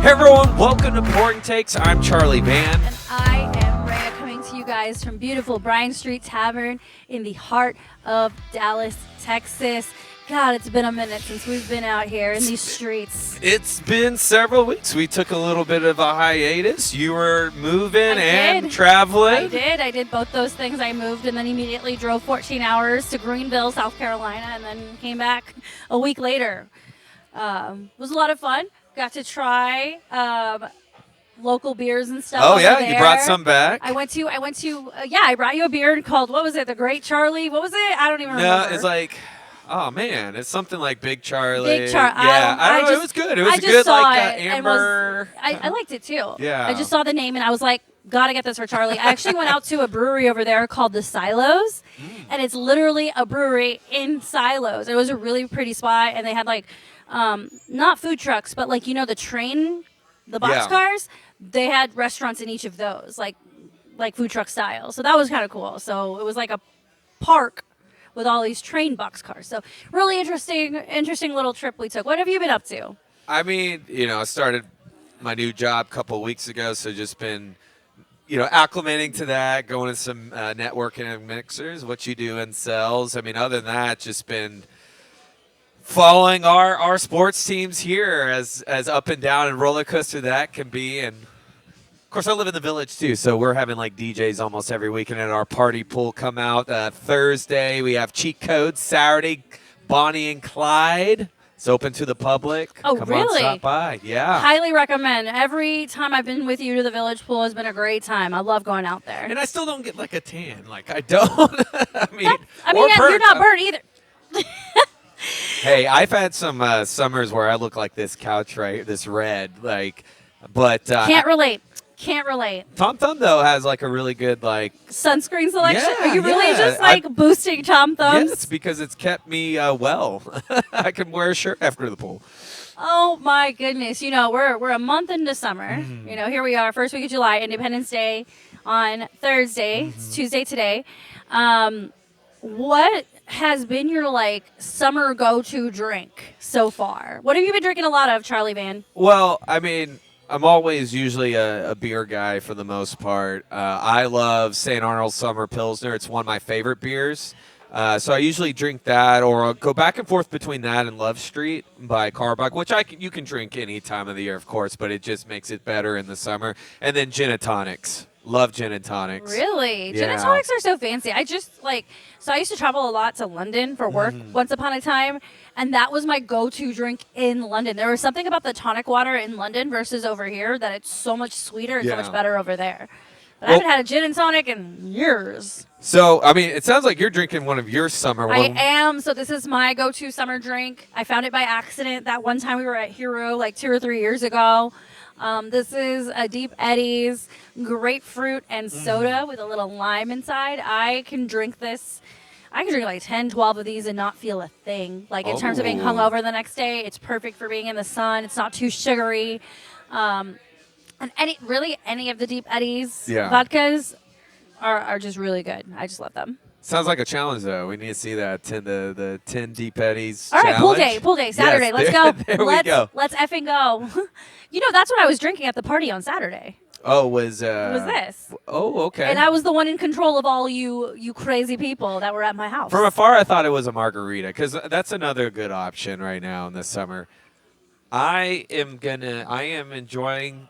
Hey everyone, welcome to Pouring Takes. I'm Charlie Van. And I am Rayya, coming to you guys from beautiful Bryan Street Tavern in the heart of Dallas, Texas. God, it's been a minute since we've been out here in these streets. It's been several weeks. We took a little bit of a hiatus. You were moving and traveling. I did both those things. I moved and then immediately drove 14 hours to Greenville, South Carolina, and then came back a week later. It was a lot of fun. Got to try local beers and stuff. Oh yeah, there. you brought some back. I brought you a beer called, what was it? The Great Charlie? What was it? I don't even remember. No, it's like, oh man, it's something like Big Charlie. Big Charlie. Yeah, I don't know. It was good. It was good, like amber. I liked it too. Yeah. I just saw the name and I was like, gotta get this for Charlie. I actually went out to a brewery over there called the Silos, and it's literally a brewery in Silos. It was a really pretty spot, and they had like, not food trucks, but like, the train, the boxcars, they had restaurants in each of those, like food truck style. So that was kind of cool. So it was like a park with all these train boxcars. So really interesting little trip we took. What have you been up to? I mean, I started my new job a couple of weeks ago, so just been, acclimating to that, going to some networking and mixers, what you do in sales. I mean, other than that, just been following our sports teams here as up and down and roller coaster that can be. And of course I live in the Village too, so we're having like DJs almost every weekend at our party pool come out. Thursday we have Cheat Codes. Saturday, Bonnie and Clyde. It's open to the public. Oh, come really? on, stop by. Yeah. Highly recommend. Every time I've been with you to the Village pool has been a great time. I love going out there. And I still don't get like a tan. Like I don't. You're not burnt either. Hey, I've had some summers where I look like this couch, right? This red, but Can't relate. Tom Thumb though has like a really good sunscreen selection. Yeah, Are you really just boosting Tom Thumbs? Yes, because it's kept me well. I can wear a shirt after the pool. Oh my goodness! We're a month into summer. Here we are, first week of July, Independence Day on Thursday. It's Tuesday today. What has been your summer go-to drink so far? What have you been drinking a lot of, Charlie Van? Well, I mean, I'm always usually a beer guy for the most part. I love St. Arnold's Summer Pilsner. It's one of my favorite beers. So I usually drink that, or I'll go back and forth between that and Love Street by Carbach, which you can drink any time of the year, of course, but it just makes it better in the summer. And then gin and tonics. Love gin and tonics. Really? Yeah. Gin and tonics are so fancy. I used to travel a lot to London for work once upon a time, and that was my go-to drink in London. There was something about the tonic water in London versus over here that it's so much sweeter and so much better over there. But I haven't had a gin and tonic in years. So, I mean, it sounds like you're drinking one of your summer ones. I am. So this is my go-to summer drink. I found it by accident that one time we were at Hero 2 or 3 years ago. This is a Deep Eddies grapefruit and soda with a little lime inside. I can drink this. I can drink 10, 12 of these and not feel a thing. In terms of being hungover the next day, it's perfect for being in the sun. It's not too sugary. And any of the Deep Eddies vodkas are just really good. I just love them. Sounds like a challenge, though. We need to see that the 10 Deep Eddies All right, challenge. pool day, Saturday. Yes, Let's go. we go. Let's effing go. That's what I was drinking at the party on Saturday. Oh, was this. Oh, okay. And I was the one in control of all you crazy people that were at my house. From afar, I thought it was a margarita, because that's another good option right now in the summer. I am enjoying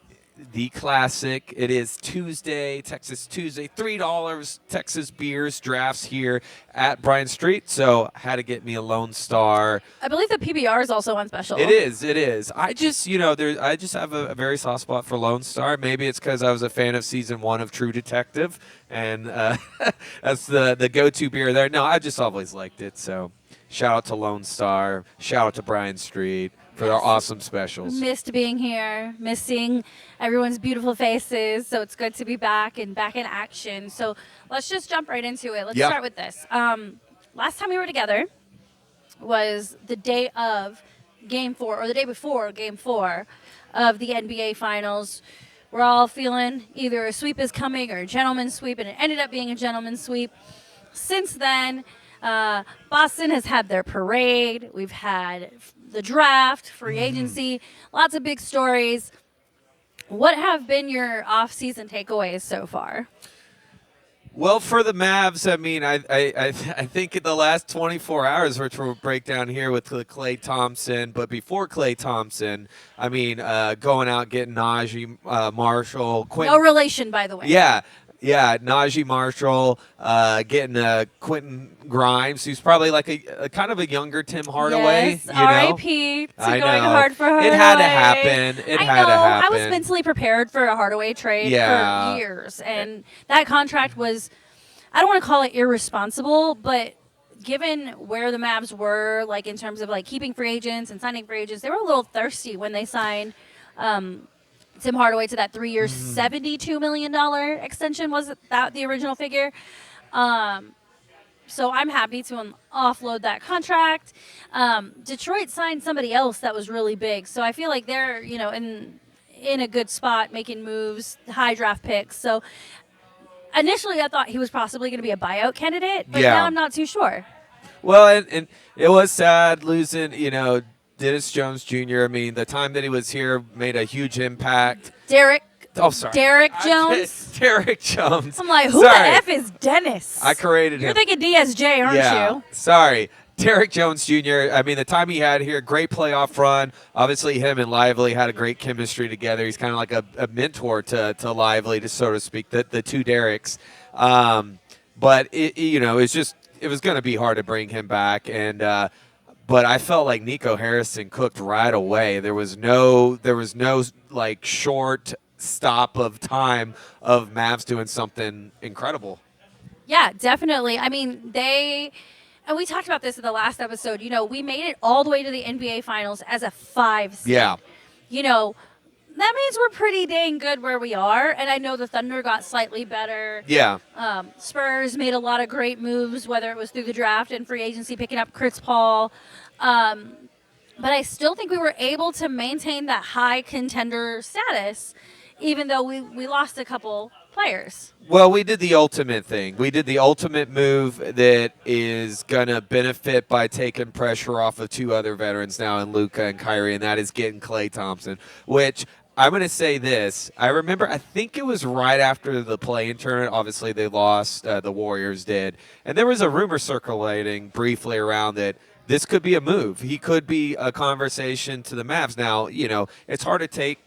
the classic. It is Texas Tuesday, $3 Texas beers drafts here at Bryan Street. So I had to get me a Lone Star. I believe the PBR is also on special. It is. I just, I just have a very soft spot for Lone Star. Maybe it's because I was a fan of season 1 of True Detective, and that's the go-to beer there. No, I just always liked it. So shout out to Lone Star. Shout out to Bryan Street for their awesome specials. Missed being here, missed seeing everyone's beautiful faces. So it's good to be back in action. So let's just jump right into it. Let's start with this. Last time we were together was the day of Game 4, or the day before Game 4 of the NBA Finals. We're all feeling either a sweep is coming or a gentleman's sweep, and it ended up being a gentleman's sweep. Since then, Boston has had their parade. We've had the draft, free agency, lots of big stories. What have been your off-season takeaways so far? Well, for the Mavs, I mean, I think in the last 24 hours, which we'll break down here with Klay Thompson, but before Klay Thompson, I mean, going out getting Najee Marshall, No relation, by the way. yeah, Najee Marshall, getting Quentin Grimes, who's probably like a kind of a younger Tim Hardaway. Yes, you know? R.I.P. to I going know. hard for Hardaway. It had to happen. It I had know. to happen. I was mentally prepared for a Hardaway trade for years, and that contract was, I don't want to call it irresponsible, but given where the Mavs were, like in terms of like keeping free agents and signing free agents, they were a little thirsty when they signed Tim Hardaway to that 3-year, $72 million extension. Was that the original figure? So I'm happy to offload that contract. Detroit signed somebody else that was really big, so I feel like they're in a good spot, making moves, high draft picks. So initially, I thought he was possibly going to be a buyout candidate, but now I'm not too sure. Well, and it was sad losing, Dennis Jones Jr. I mean, the time that he was here made a huge impact. Derek Jones. Derek Jones. I'm like, who the F is Dennis? I corrected him. You're thinking DSJ, aren't you? Sorry. Derek Jones Jr., I mean, the time he had here, great playoff run. Obviously, him and Lively had a great chemistry together. He's kind of like a mentor to Lively, to so to speak, the two Dereks. But, it was going to be hard to bring him back. And but I felt like Nico Harrison cooked right away. There was no like short stop of time of Mavs doing something incredible. Yeah, definitely. I mean, and we talked about this in the last episode. We made it all the way to the NBA Finals as a 5 seed. Yeah. That means we're pretty dang good where we are. And I know the Thunder got slightly better. Yeah. Spurs made a lot of great moves, whether it was through the draft and free agency, picking up Chris Paul. But I still think we were able to maintain that high contender status, even though we lost a couple players. Well, we did the ultimate thing. We did the ultimate move that is going to benefit by taking pressure off of two other veterans now in Luka and Kyrie, and that is getting Klay Thompson, which I'm going to say this. I remember, I think it was right after the play-in tournament. Obviously, they lost. The Warriors did. And there was a rumor circulating briefly around that this could be a move. He could be a conversation to the Mavs. Now, it's hard to take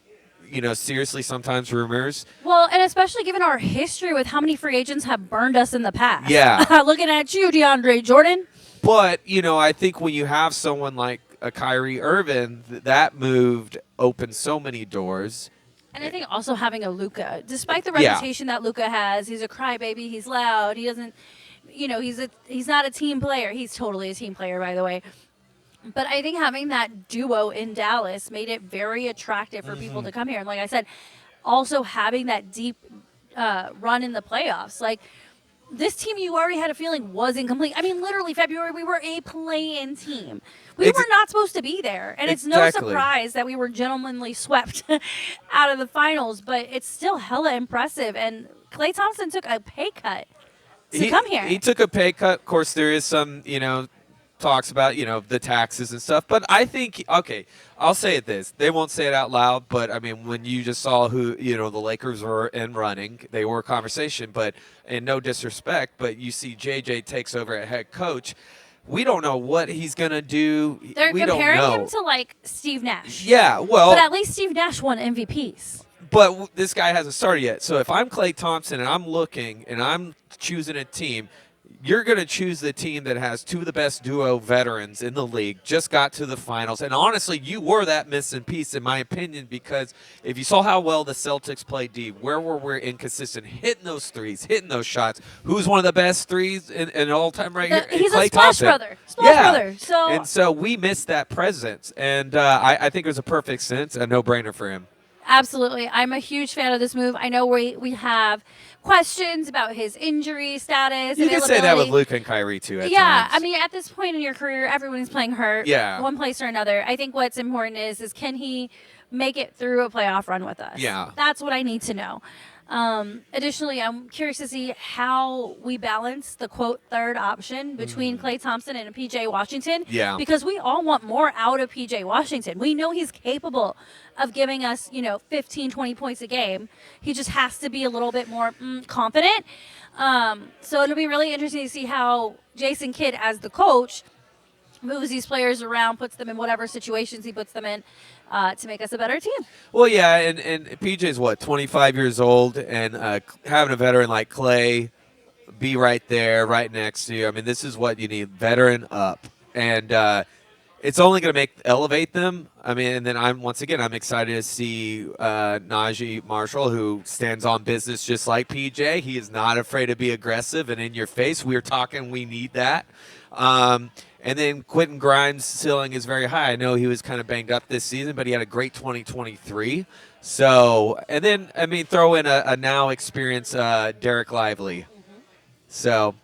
seriously sometimes rumors. Well, and especially given our history with how many free agents have burned us in the past. Yeah. Looking at you, DeAndre Jordan. But, I think when you have someone like a Kyrie Irving, that moved opened so many doors. And I think also having a Luka, despite the reputation that Luka has, he's a crybaby, he's loud, he doesn't, he's not a team player. He's totally a team player, by the way. But I think having that duo in Dallas made it very attractive for people to come here. And like I said, also having that deep run in the playoffs. Like, this team, you already had a feeling was incomplete. I mean, literally, February, we were a play-in team. We were not supposed to be there. And it's no surprise that we were gentlemanly swept out of the finals. But it's still hella impressive. And Klay Thompson took a pay cut to come here. He took a pay cut. Of course, there is some, talks about, the taxes and stuff. But I think, okay, I'll say it this. They won't say it out loud, but, I mean, when you just saw who, the Lakers were in running, they were a conversation. But, and no disrespect, but you see JJ takes over at head coach. We don't know what he's going to do. They're we comparing don't know. him to, like, Steve Nash. Yeah, well. But at least Steve Nash won MVPs. But this guy hasn't started yet. So if I'm Klay Thompson and I'm looking and I'm choosing a team, you're going to choose the team that has two of the best duo veterans in the league, just got to the finals. And honestly, you were that missing piece, in my opinion, because if you saw how well the Celtics played D, where were we inconsistent, hitting those threes, hitting those shots, who's one of the best threes in all time right here? He's Klay a splash Thompson. brother. Brother. And so we missed that presence. And I think it was a perfect sense, a no-brainer for him. Absolutely. I'm a huge fan of this move. I know we have questions about his injury status. You can say that with Luka and Kyrie, too, at times. I mean, at this point in your career, everyone's playing hurt one place or another. I think what's important is can he make it through a playoff run with us? Yeah. That's what I need to know. Additionally, I'm curious to see how we balance the quote third option between Klay Thompson and PJ Washington. Yeah. Because we all want more out of PJ Washington. We know he's capable of giving us, 15, 20 points a game. He just has to be a little bit more confident. So it'll be really interesting to see how Jason Kidd, as the coach, moves these players around, puts them in whatever situations he puts them in to make us a better team. Well, yeah, and PJ's what, 25 years old, and having a veteran like Clay be right there, right next to you. I mean, this is what you need, veteran up, and it's only going to elevate them. I mean, and then I'm excited to see Najee Marshall, who stands on business just like PJ. He is not afraid to be aggressive and in your face. We need that. And then Quentin Grimes' ceiling is very high. I know he was kind of banged up this season, but he had a great 2023. So, and then, throw in a now experienced Derek Lively. So,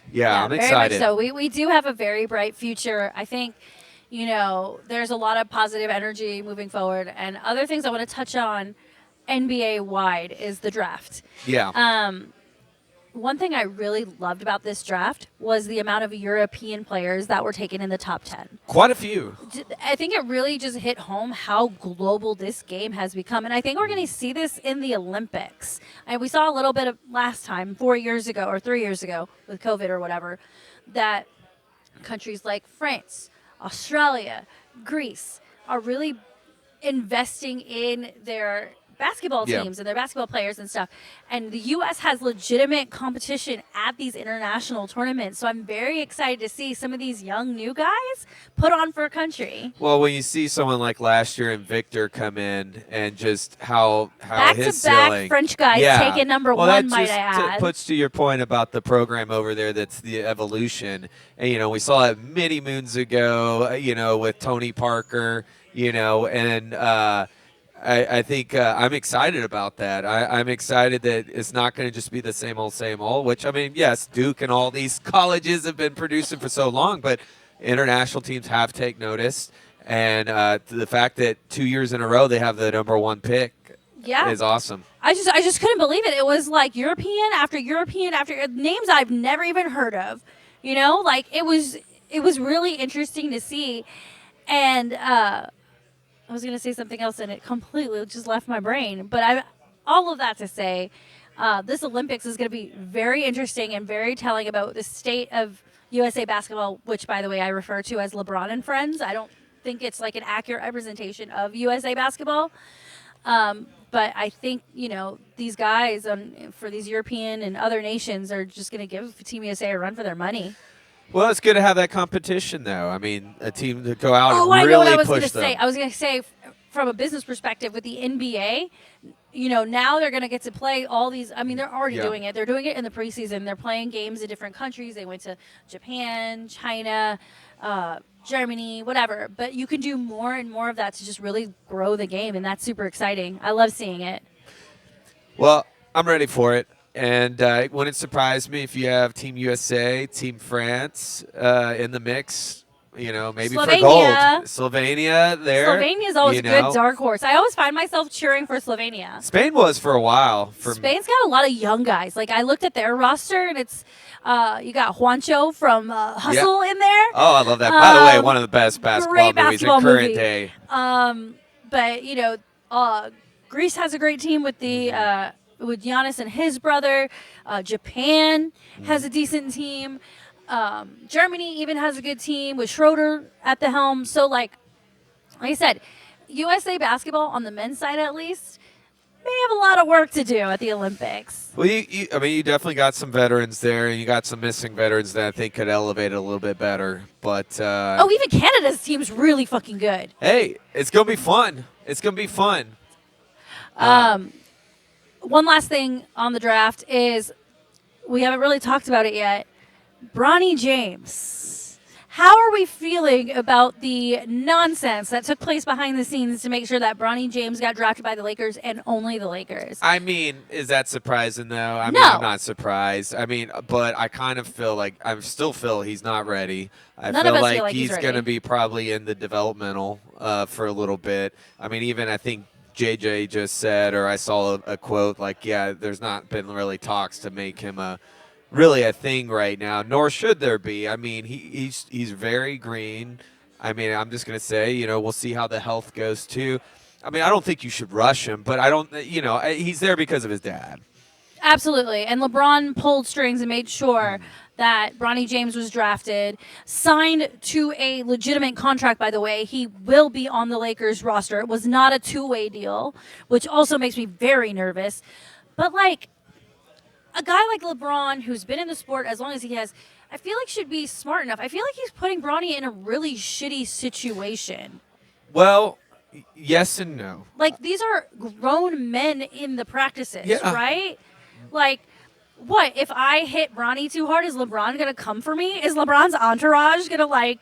yeah, I'm excited. Very much so. We do have a very bright future. I think, there's a lot of positive energy moving forward. And other things I want to touch on NBA-wide is the draft. Yeah. One thing I really loved about this draft was the amount of European players that were taken in the top 10. Quite a few. I think it really just hit home how global this game has become. And I think we're going to see this in the Olympics. And we saw a little bit of last time, 4 years ago or 3 years ago with COVID or whatever, that countries like France, Australia, Greece are really investing in their basketball teams and their basketball players and stuff. And the U.S. has legitimate competition at these international tournaments. So I'm very excited to see some of these young new guys put on for a country. Well, when you see someone like last year and Victor come in and just how his back-to-back ceiling, French guys taking number one, might I add. Puts to your point about the program over there, that's the evolution. And, we saw it many moons ago, with Tony Parker, and I think I'm excited about that. I'm excited that it's not going to just be the same old, which, yes, Duke and all these colleges have been producing for so long, but international teams have taken notice. And the fact that 2 years in a row they have the number one pick is awesome. I just couldn't believe it. It was like European after names I've never even heard of. It was really interesting to see. And I was going to say something else, and it completely just left my brain. But all of that to say, this Olympics is going to be very interesting and very telling about the state of USA basketball, which, by the way, I refer to as LeBron and Friends. I don't think it's like an accurate representation of USA basketball. But I think, these guys for these European and other nations are just going to give Team USA a run for their money. Well, it's good to have that competition, though. A team to go out and I know what I really was push gonna them. say. I was going to say, from a business perspective, with the NBA, now they're going to get to play all these. They're already doing it. They're doing it in the preseason. They're playing games in different countries. They went to Japan, China, Germany, whatever. But you can do more and more of that to just really grow the game, and that's super exciting. I love seeing it. Well, I'm ready for it. And it wouldn't surprise me if you have Team USA, Team France in the mix, maybe Slovenia. for gold. Slovenia there. Slovenia's always a good dark horse. I always find myself cheering for Slovenia. Spain was for a while. Spain's got a lot of young guys. Like, I looked at their roster, and it's you got Juancho from Hustle in there. Oh, I love that. By the way, one of the best basketball movies in current day. But, Greece has a great team with the with Giannis and his brother. Japan has a decent team. Germany even has a good team with Schroeder at the helm. So, like I said, USA basketball on the men's side at least may have a lot of work to do at the Olympics. Well, you definitely got some veterans there, and you got some missing veterans that I think could elevate it a little bit better. But even Canada's team's really fucking good. Hey, it's gonna be fun. One last thing on the draft is we haven't really talked about it yet. Bronny James. How are we feeling about the nonsense that took place behind the scenes to make sure that Bronny James got drafted by the Lakers and only the Lakers? Is that surprising, though? No. I'm not surprised. But I kind of feel like he's not ready. I None feel of us like he's ready. going to be probably in the developmental for a little bit. I think JJ just said, or I saw a quote like, yeah, there's not been really talks to make him really a thing right now, nor should there be. I mean, he's very green. I mean, I'm just going to say, we'll see how the health goes too. I mean, I don't think you should rush him, but I don't, he's there because of his dad. Absolutely. And LeBron pulled strings and made sure that Bronny James was drafted, signed to a legitimate contract, by the way. He will be on the Lakers roster. It was not a two-way deal, which also makes me very nervous. But, like, a guy like LeBron, who's been in the sport as long as he has, I feel like should be smart enough. I feel like he's putting Bronny in a really shitty situation. Well, yes and no. Like, these are grown men in the practices, right? Like, what? If I hit Bronny too hard, is LeBron going to come for me? Is LeBron's entourage going to, like,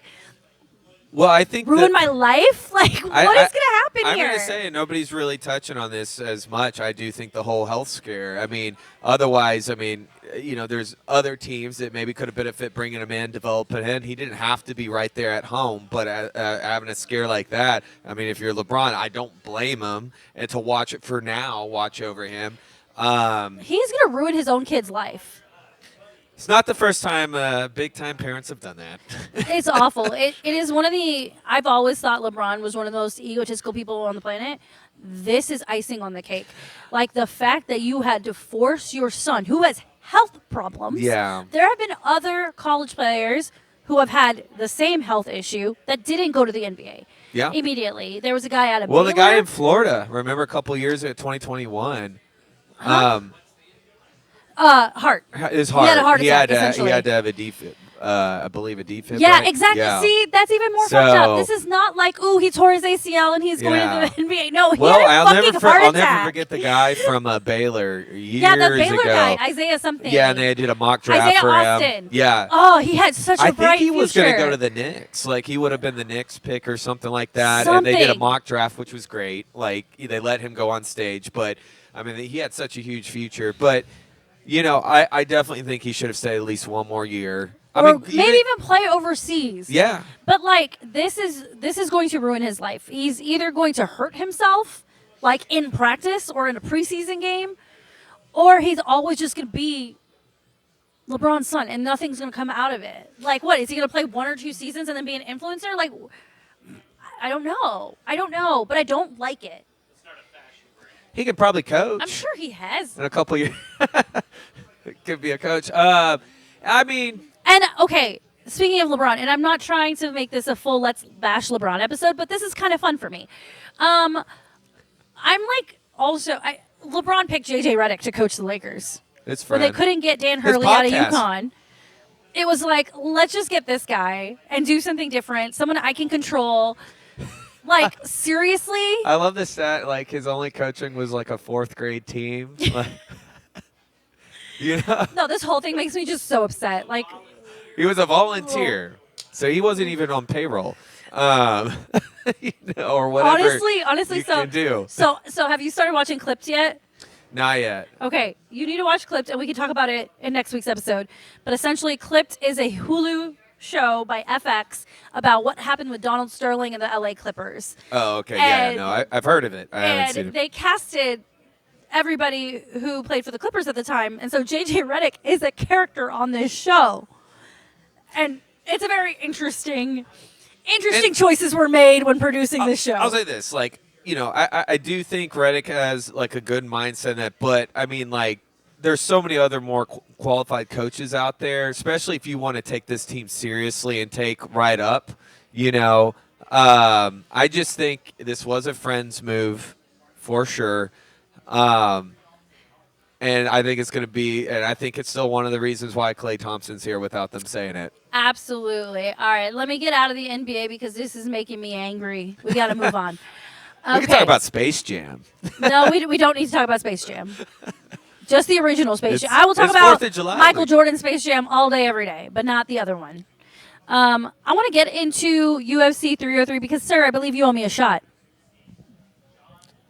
well, I think ruin my life? Like, what is going to happen I'm here? going to say nobody's really touching on this as much. I do think the whole health scare. I mean, otherwise, I mean, there's other teams that maybe could have benefit bringing him in, developing him. He didn't have to be right there at home, but having a scare like that, I mean, if you're LeBron, I don't blame him. And to watch it for now, watch over him. He's going to ruin his own kid's life. It's not the first time big-time parents have done that. It's awful. It is one of the – I've always thought LeBron was one of the most egotistical people on the planet. This is icing on the cake. Like, the fact that you had to force your son, who has health problems. Yeah. There have been other college players who have had the same health issue that didn't go to the NBA. Yeah. Immediately. There was a guy out of Well, Baylor. the guy in Florida, remember a couple years at 2021 – heart. His heart. He had a heart attack, essentially. He had to have a defib. I believe a defib. Yeah, right? exactly. Yeah. See, that's even more fucked up. This is not like, ooh, he tore his ACL and he's going to the NBA. No, he had a I'll heart attack. never forget the guy from Baylor years yeah, the Baylor ago. guy, Isaiah something. Yeah, and they did a mock draft Isaiah for Austin. him. Yeah. Oh, he had such a bright I think he was going to future. go to the Knicks. Like, he would have been the Knicks pick or something like that. And they did a mock draft, which was great. Like, they let him go on stage. But, I mean, he had such a huge future. But, I definitely think he should have stayed at least one more year. Or maybe even play overseas. Yeah. But, like, this is going to ruin his life. He's either going to hurt himself, like, in practice or in a preseason game, or he's always just going to be LeBron's son and nothing's going to come out of it. Like, what? Is he going to play 1 or 2 seasons and then be an influencer? Like, I don't know. But I don't like it. He could probably coach. I'm sure he has. In a couple years. Could be a coach. I mean... And, okay, speaking of LeBron, and I'm not trying to make this a full Let's Bash LeBron episode, but this is kind of fun for me. I'm like, also, LeBron picked J.J. Redick to coach the Lakers. It's fun. When they couldn't get Dan Hurley out of UConn. It was like, let's just get this guy and do something different, someone I can control. Like, seriously? I love the stat, like, his only coaching was, like, a 4th grade team. No, this whole thing makes me just so upset. Like, he was a volunteer, so he wasn't even on payroll, or whatever. Honestly, you can do. So have you started watching Clipped yet? Not yet. Okay, you need to watch Clipped, and we can talk about it in next week's episode. But essentially, Clipped is a Hulu show by FX about what happened with Donald Sterling and the LA Clippers. Oh, okay. I've heard of it. I haven't seen it. They casted everybody who played for the Clippers at the time, and so J.J. Redick is a character on this show. And it's a very interesting choices were made when producing this show. I'll say this, like, I do think Redick has, like, a good mindset in that, but, I mean, like, there's so many other more qualified coaches out there, especially if you want to take this team seriously and take right up, I just think this was a friend's move for sure. And I think it's going to be, and I think it's still one of the reasons why Klay Thompson's here without them saying it. Absolutely. All right, let me get out of the NBA because this is making me angry. We got to move on. We can talk about Space Jam. No, we don't need to talk about Space Jam. Just the original Space Jam. I will talk 4th about of July Michael Jordan Space Jam all day, every day, but not the other one. I want to get into UFC 303 because, sir, I believe you owe me a shot.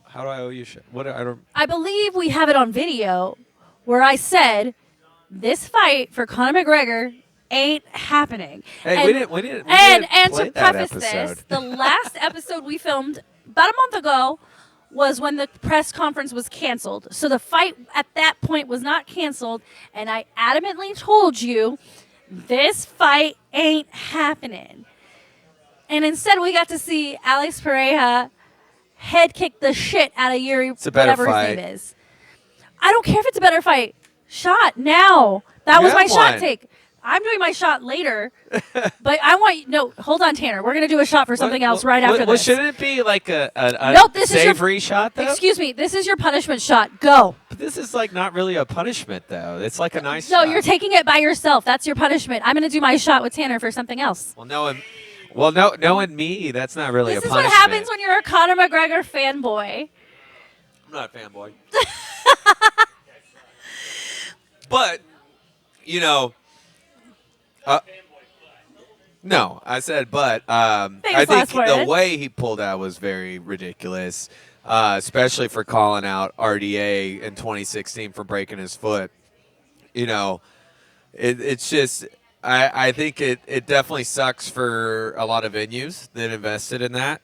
How do I owe you shit? What? I believe we have it on video where I said this fight for Conor McGregor ain't happening. Hey, we didn't and play to that preface episode. this, the last episode we filmed about a month ago was when the press conference was canceled. So the fight at that point was not canceled, and I adamantly told you this fight ain't happening. And instead, we got to see Alex Pereira head kick the shit out of Yuri, whatever his name is. I don't care if it's a better fight. Shot now. That was my shot take. I'm doing my shot later, but I want no. Hold on, Tanner. We're gonna do a shot for something else right after this. Well, shouldn't it be like a this savory is shot though? Excuse me. This is your punishment shot. Go. But this is like not really a punishment though. It's like a nice. No, shot. you're taking it by yourself. That's your punishment. I'm gonna do my shot with Tanner for something else. Knowing me, that's not really a punishment. This is what happens when you're a Conor McGregor fanboy. I'm not a fanboy. But, no, I said but. I think the way he pulled out was very ridiculous, especially for calling out RDA in 2016 for breaking his foot. It's just I think it definitely sucks for a lot of venues that invested in that.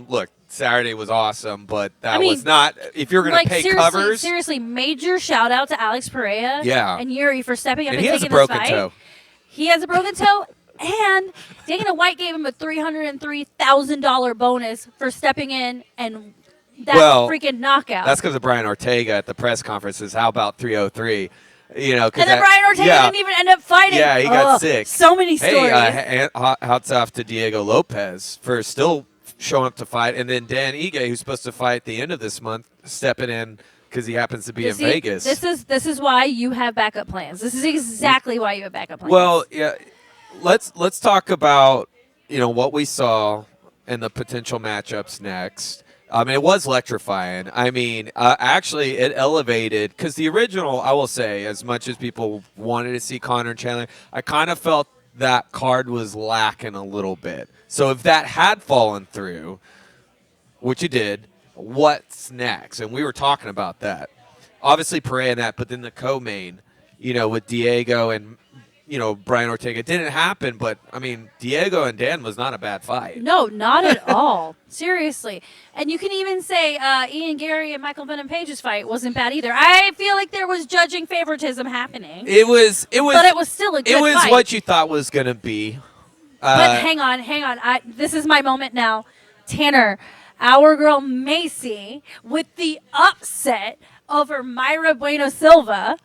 Look, Saturday was awesome, but that was not. If you're going to pay covers, seriously, major shout out to Alex Pereira, and Yuri for stepping up and taking this fight. Toe. He has a broken toe, and Dana White gave him a $303,000 bonus for stepping in and freaking knockout. That's because of Brian Ortega at the press conferences. How about 303? And then Brian Ortega didn't even end up fighting. Yeah, he got sick. So many stories. Hey, hats off to Diego Lopez for still showing up to fight, and then Dan Ige, who's supposed to fight at the end of this month, stepping in because he happens to be in Vegas. This is why you have backup plans. This is exactly why you have backup plans. Well, yeah, let's talk about what we saw and the potential matchups next. It was electrifying. Actually, it elevated because the original, I will say, as much as people wanted to see Conor and Chandler, I kind of felt that card was lacking a little bit. So if that had fallen through, which it did, what's next? And we were talking about that. Obviously, Pereira and that, but then the co-main, with Diego and Brian Ortega. It didn't happen, but, Diego and Dan was not a bad fight. No, not at all. Seriously. And you can even say Ian Gary and Michael Venom Page's fight wasn't bad either. I feel like there was judging favoritism happening. It was. But it was still a good fight. It was what you thought was going to be. But hang on. This is my moment now. Tanner, our girl Macy, with the upset over Mayra Bueno Silva,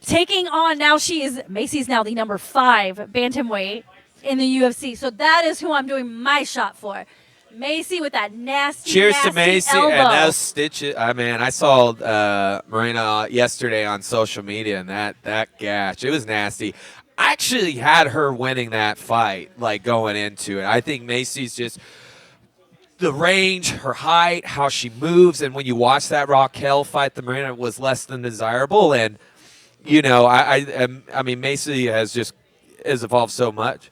taking on Macy's now the number 5 bantamweight in the UFC. So that is who I'm doing my shot for. Macy with that nasty, Cheers nasty to Macy elbow. and those stitches. I saw Marina yesterday on social media, and that gash, it was nasty. I actually had her winning that fight, going into it. I think Macy's just the range, her height, how she moves, and when you watch that Raquel fight, the Marina was less than desirable. And Macy has evolved so much.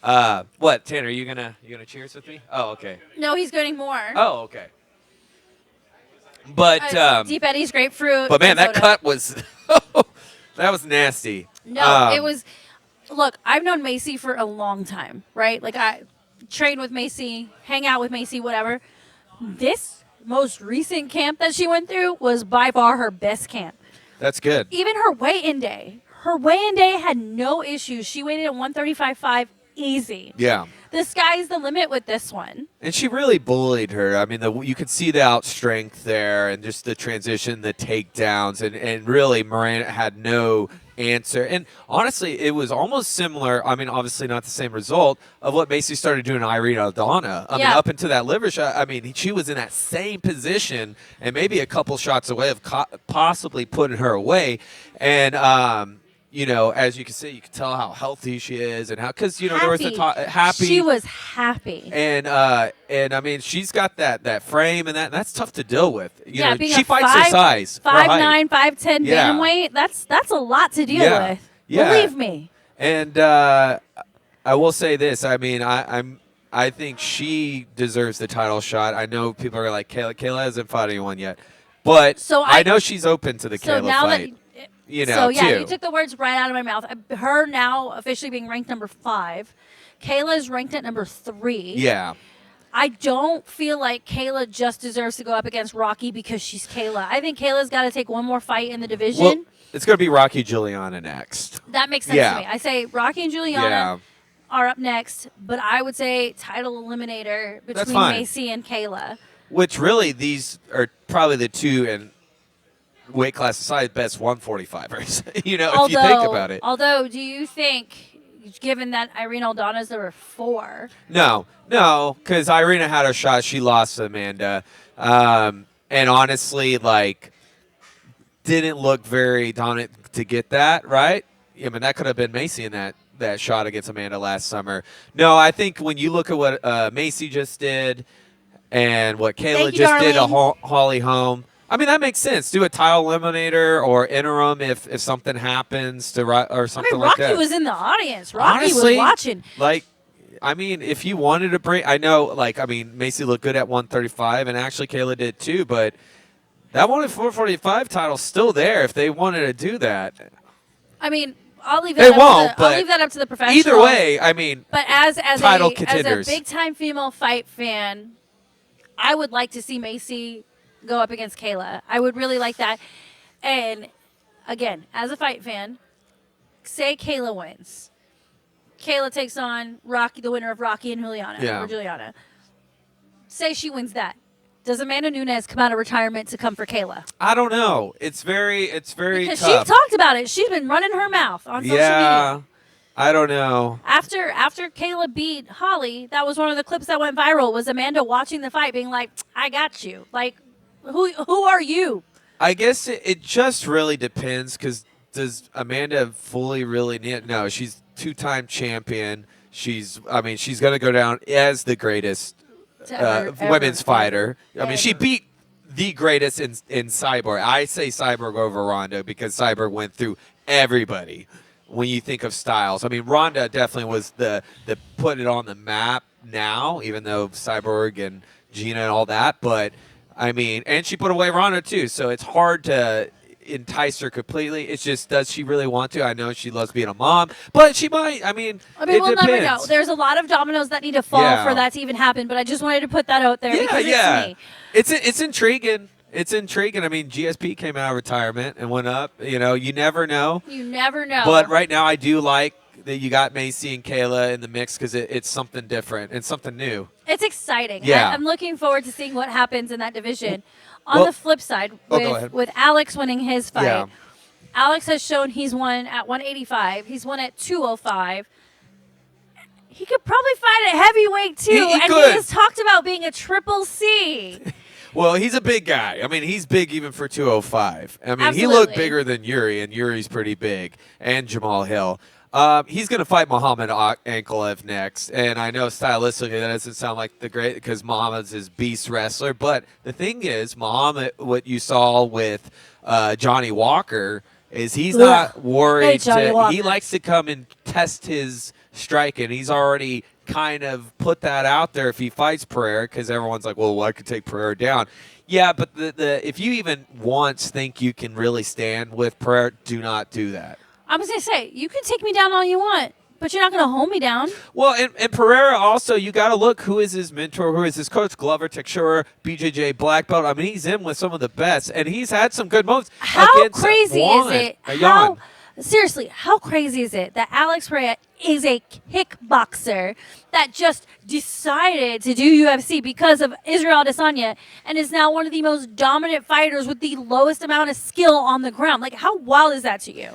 What, Tanner? You gonna cheers with me? Oh, okay. No, he's getting more. Oh, okay. But Deep Eddie's grapefruit. But man, that cut was that was nasty. No, it was. Look, I've known Macy for a long time, right? I train with Macy, hang out with Macy, whatever. This most recent camp that she went through was by far her best camp. That's good. Even her weigh-in day. Her weigh-in day had no issues. She weighed in at 135.5 easy. Yeah. The sky's the limit with this one. And she really bullied her. You could see the out strength there and just the transition, the takedowns, and really Miranda had no answer. And honestly, it was almost similar, obviously not the same result, of what Macy started doing to Irene Aldana. Up into that liver shot, she was in that same position and maybe a couple shots away of possibly putting her away. And, as you can see, you can tell how healthy she is and how, because, there was the happy. She was happy. And she's got that frame and that's tough to deal with. She fights her size. 5'9", 5'10" bantamweight. That's a lot to deal with. Yeah. Believe me. And I will say this. I think she deserves the title shot. I know people are like, Kayla hasn't fought anyone yet. But I know she's open to the Kayla fight. You took the words right out of my mouth. Her now officially being ranked number 5. Kayla's ranked at number 3. Yeah. I don't feel like Kayla just deserves to go up against Rocky because she's Kayla. I think Kayla's got to take one more fight in the division. Well, it's going to be Rocky Juliana next. That makes sense to me. I say Rocky and Juliana are up next, but I would say title eliminator between Macy and Kayla. Which really, these are probably the two in weight class aside best 145ers. If you think about it. Although, do you think, given that Irene Aldana's there were 4? No, because Irina had her shot. She lost to Amanda. And honestly, didn't look very dominant to get that, right? I mean, that could have been Macy in that shot against Amanda last summer. No, I think when you look at what Macy just did and what Kayla just did to Holly Holm, I mean, that makes sense. Do a title eliminator or interim if something happens or something like that. Rocky was in the audience. Rocky was watching. I mean, if you wanted to break, I know, Macy looked good at 135, and actually Kayla did too, but that 445 title's still there if they wanted to do that. I mean, I'll leave that up to the professionals. Either way, I mean, but as contenders. a big-time female fight fan, I would like to see Macy go up against Kayla. I would really like that. And, again, as a fight fan, say Kayla wins. Kayla takes on Rocky, the winner of Rocky and Juliana. Say she wins that. Does Amanda Nunes come out of retirement to come for Kayla? I don't know. It's very because tough. She talked about it. She's been running her mouth on social media. I don't know. After Kayla beat Holly, that was one of the clips that went viral, was Amanda watching the fight being like, I got you. Like, who are you? I guess it just really depends, because does Amanda fully really need it? No, she's 2-time champion. She's going to go down as the greatest women's fighter. I mean, she beat the greatest in Cyborg. I say Cyborg over Ronda because Cyborg went through everybody when you think of styles. I mean, Ronda definitely was the put it on the map now, even though Cyborg and Gina and all that. But, I mean, and she put away Ronda too, so it's hard to entice her completely. It's just, does she really want to? I know she loves being a mom, but she might. I mean, we'll never know. There's a lot of dominoes that need to fall for that to even happen, but I just wanted to put that out there because it's me. It's intriguing. It's intriguing. I mean, GSP came out of retirement and went up. You never know. You never know. But right now, I do like that you got Macy and Kayla in the mix because it's something different and something new. It's exciting. Yeah. I'm looking forward to seeing what happens in that division. On the flip side, with Alex winning his fight, Alex has shown he's won at 185. He's won at 205. He could probably fight at heavyweight, too. He has talked about being a triple C. Well, he's a big guy. I mean, he's big even for 205. I mean, Absolutely. He looked bigger than Yuri, and Yuri's pretty big, and Jamal Hill. He's going to fight Muhammad Ankalaev next, and I know stylistically that doesn't sound like the great because Muhammad's his beast wrestler, but the thing is, Muhammad, what you saw with Johnny Walker is he's not worried. He likes to come and test his strike, and he's already kind of put that out there if he fights Pereira, because everyone's like, well, I could take Pereira down. Yeah, but if you even once think you can really stand with Pereira, do not do that. I was going to say, you can take me down all you want, but you're not going to hold me down. Well, and Pereira also, you got to look who is his mentor, who is his coach, Glover Teixeira, BJJ black belt. I mean, he's in with some of the best, and he's had some good moves. How crazy is it? Seriously, how crazy is it that Alex Rayya is a kickboxer that just decided to do UFC because of Israel Adesanya and is now one of the most dominant fighters with the lowest amount of skill on the ground? Like, how wild is that to you?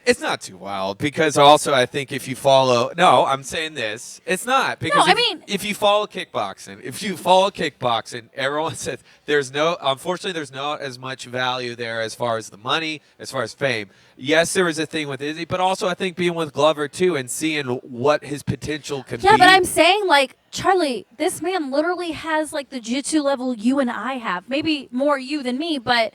It's not too wild because also I think if you follow – no, I'm saying this. It's not because if you follow kickboxing, everyone says unfortunately there's not as much value there as far as the money, as far as fame. Yes, there is a thing with Izzy, but also I think being with Glover too and seeing what his potential can be. Yeah, but I'm saying like, Charlie, this man literally has like the jiu-jitsu level you and I have. Maybe more you than me, but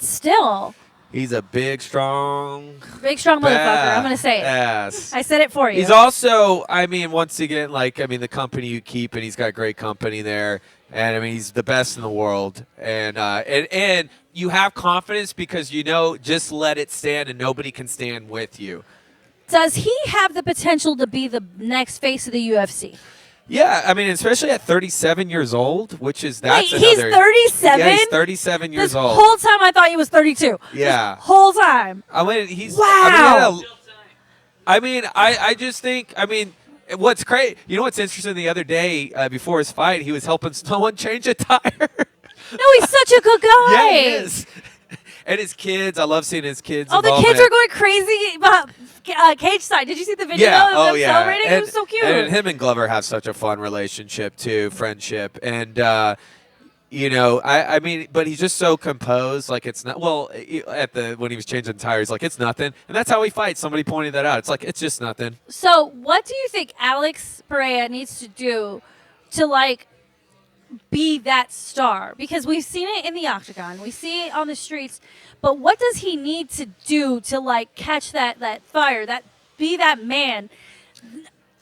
still – he's a big, strong motherfucker. I'm going to say it. Yes. I said it for you. He's also, I mean, once again, the company you keep, and he's got great company there. And, I mean, he's the best in the world. And you have confidence because just let it stand and nobody can stand with you. Does he have the potential to be the next face of the UFC? Yeah, I mean, especially at 37 years old, which is that's Wait, he's 37? Yeah, he's 37 years This old. whole time I thought he was 32. Yeah. This whole time. I mean, he's Wow. I just think, I mean, what's great, you know what's interesting? The other day before his fight, he was helping someone change a tire. No, he's such a good guy. Yeah, he is. And his kids, I love seeing his kids. Oh, the kids are going crazy about cage side. Did you see the video Yeah, of them yeah. celebrating? And, it was so cute. And him and Glover have such a fun relationship too, friendship, and you know, I mean, but he's just so composed. Like it's not when he was changing tires, like it's nothing, and that's how he fights. Somebody pointed that out. It's like it's just nothing. So, what do you think Alex Pereira needs to do to be that star? Because we've seen it in the octagon, we see it on the streets, but what does he need to do to catch that fire, be that man?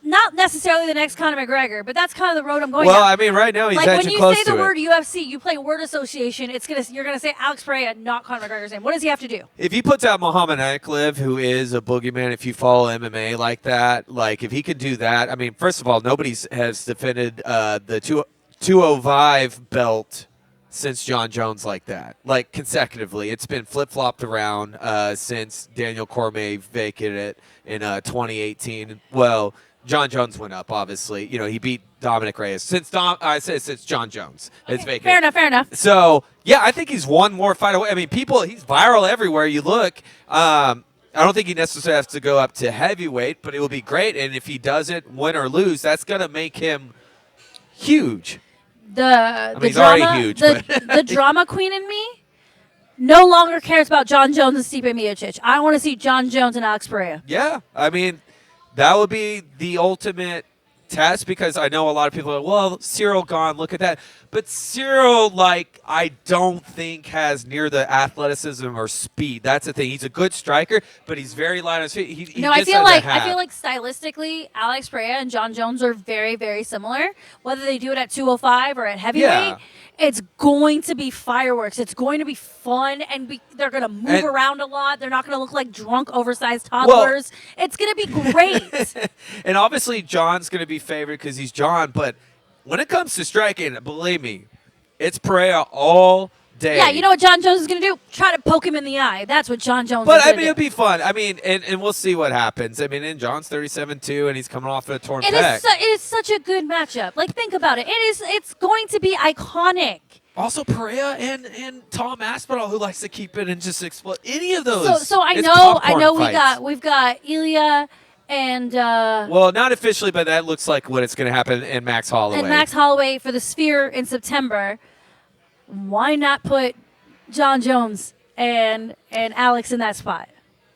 Not necessarily the next Conor McGregor, but that's kind of the road I'm going Well, down. I mean, right now he's when edging you close say to the it. word UFC, you play word association. You're gonna say Alex Pereira, not Conor McGregor's name. What does he have to do? If he puts out Muhammad Ankalaev, who is a boogeyman, if you follow MMA like that, like if he could do that, I mean, first of all, nobody has defended the 205 belt since John Jones like that, like consecutively. It's been flip-flopped around since Daniel Cormier vacated it in 2018. Well, John Jones went up, obviously. You know, he beat Dominic Reyes. Since John Jones. It's Okay, vacated. fair enough. So, yeah, I think he's one more fight away. I mean, he's viral everywhere you look. I don't think he necessarily has to go up to heavyweight, but it will be great. And if he doesn't win or lose, that's going to make him huge. The he's drama, already huge, the drama queen in me no longer cares about John Jones and Stipe Miocic. I want to see John Jones and Alex Pereira. Yeah, I mean, that would be the ultimate test because I know a lot of people are, well, Cyril gone, look at that. But Cyril, I don't think has near the athleticism or speed. That's the thing. He's a good striker, but he's very light on his feet. I feel like stylistically, Alex Pereira and John Jones are very, very similar. Whether they do it at 205 or at heavyweight, it's going to be fireworks. It's going to be fun, and they're going to move around a lot. They're not going to look like drunk, oversized toddlers. It's going to be great. And obviously, John's going to be favored because he's John, but when it comes to striking, believe me, it's Pereira all day. Yeah, you know what John Jones is going to do? Try to poke him in the eye. That's what John Jones is But, going to do. it'll be fun. I mean, and we'll see what happens. I mean, and John's 37 too, and he's coming off of a torn pec. It is such a good matchup. Think about it. It's going to be iconic. Also, Pereira and Tom Aspinall, who likes to keep it and just explode. Any of those. So I it's know popcorn fights. we've got Ilya and well, not officially, but that looks like what it's going to happen in Max Holloway. and Max Holloway for the Sphere in September. Why not put John Jones and Alex in that spot?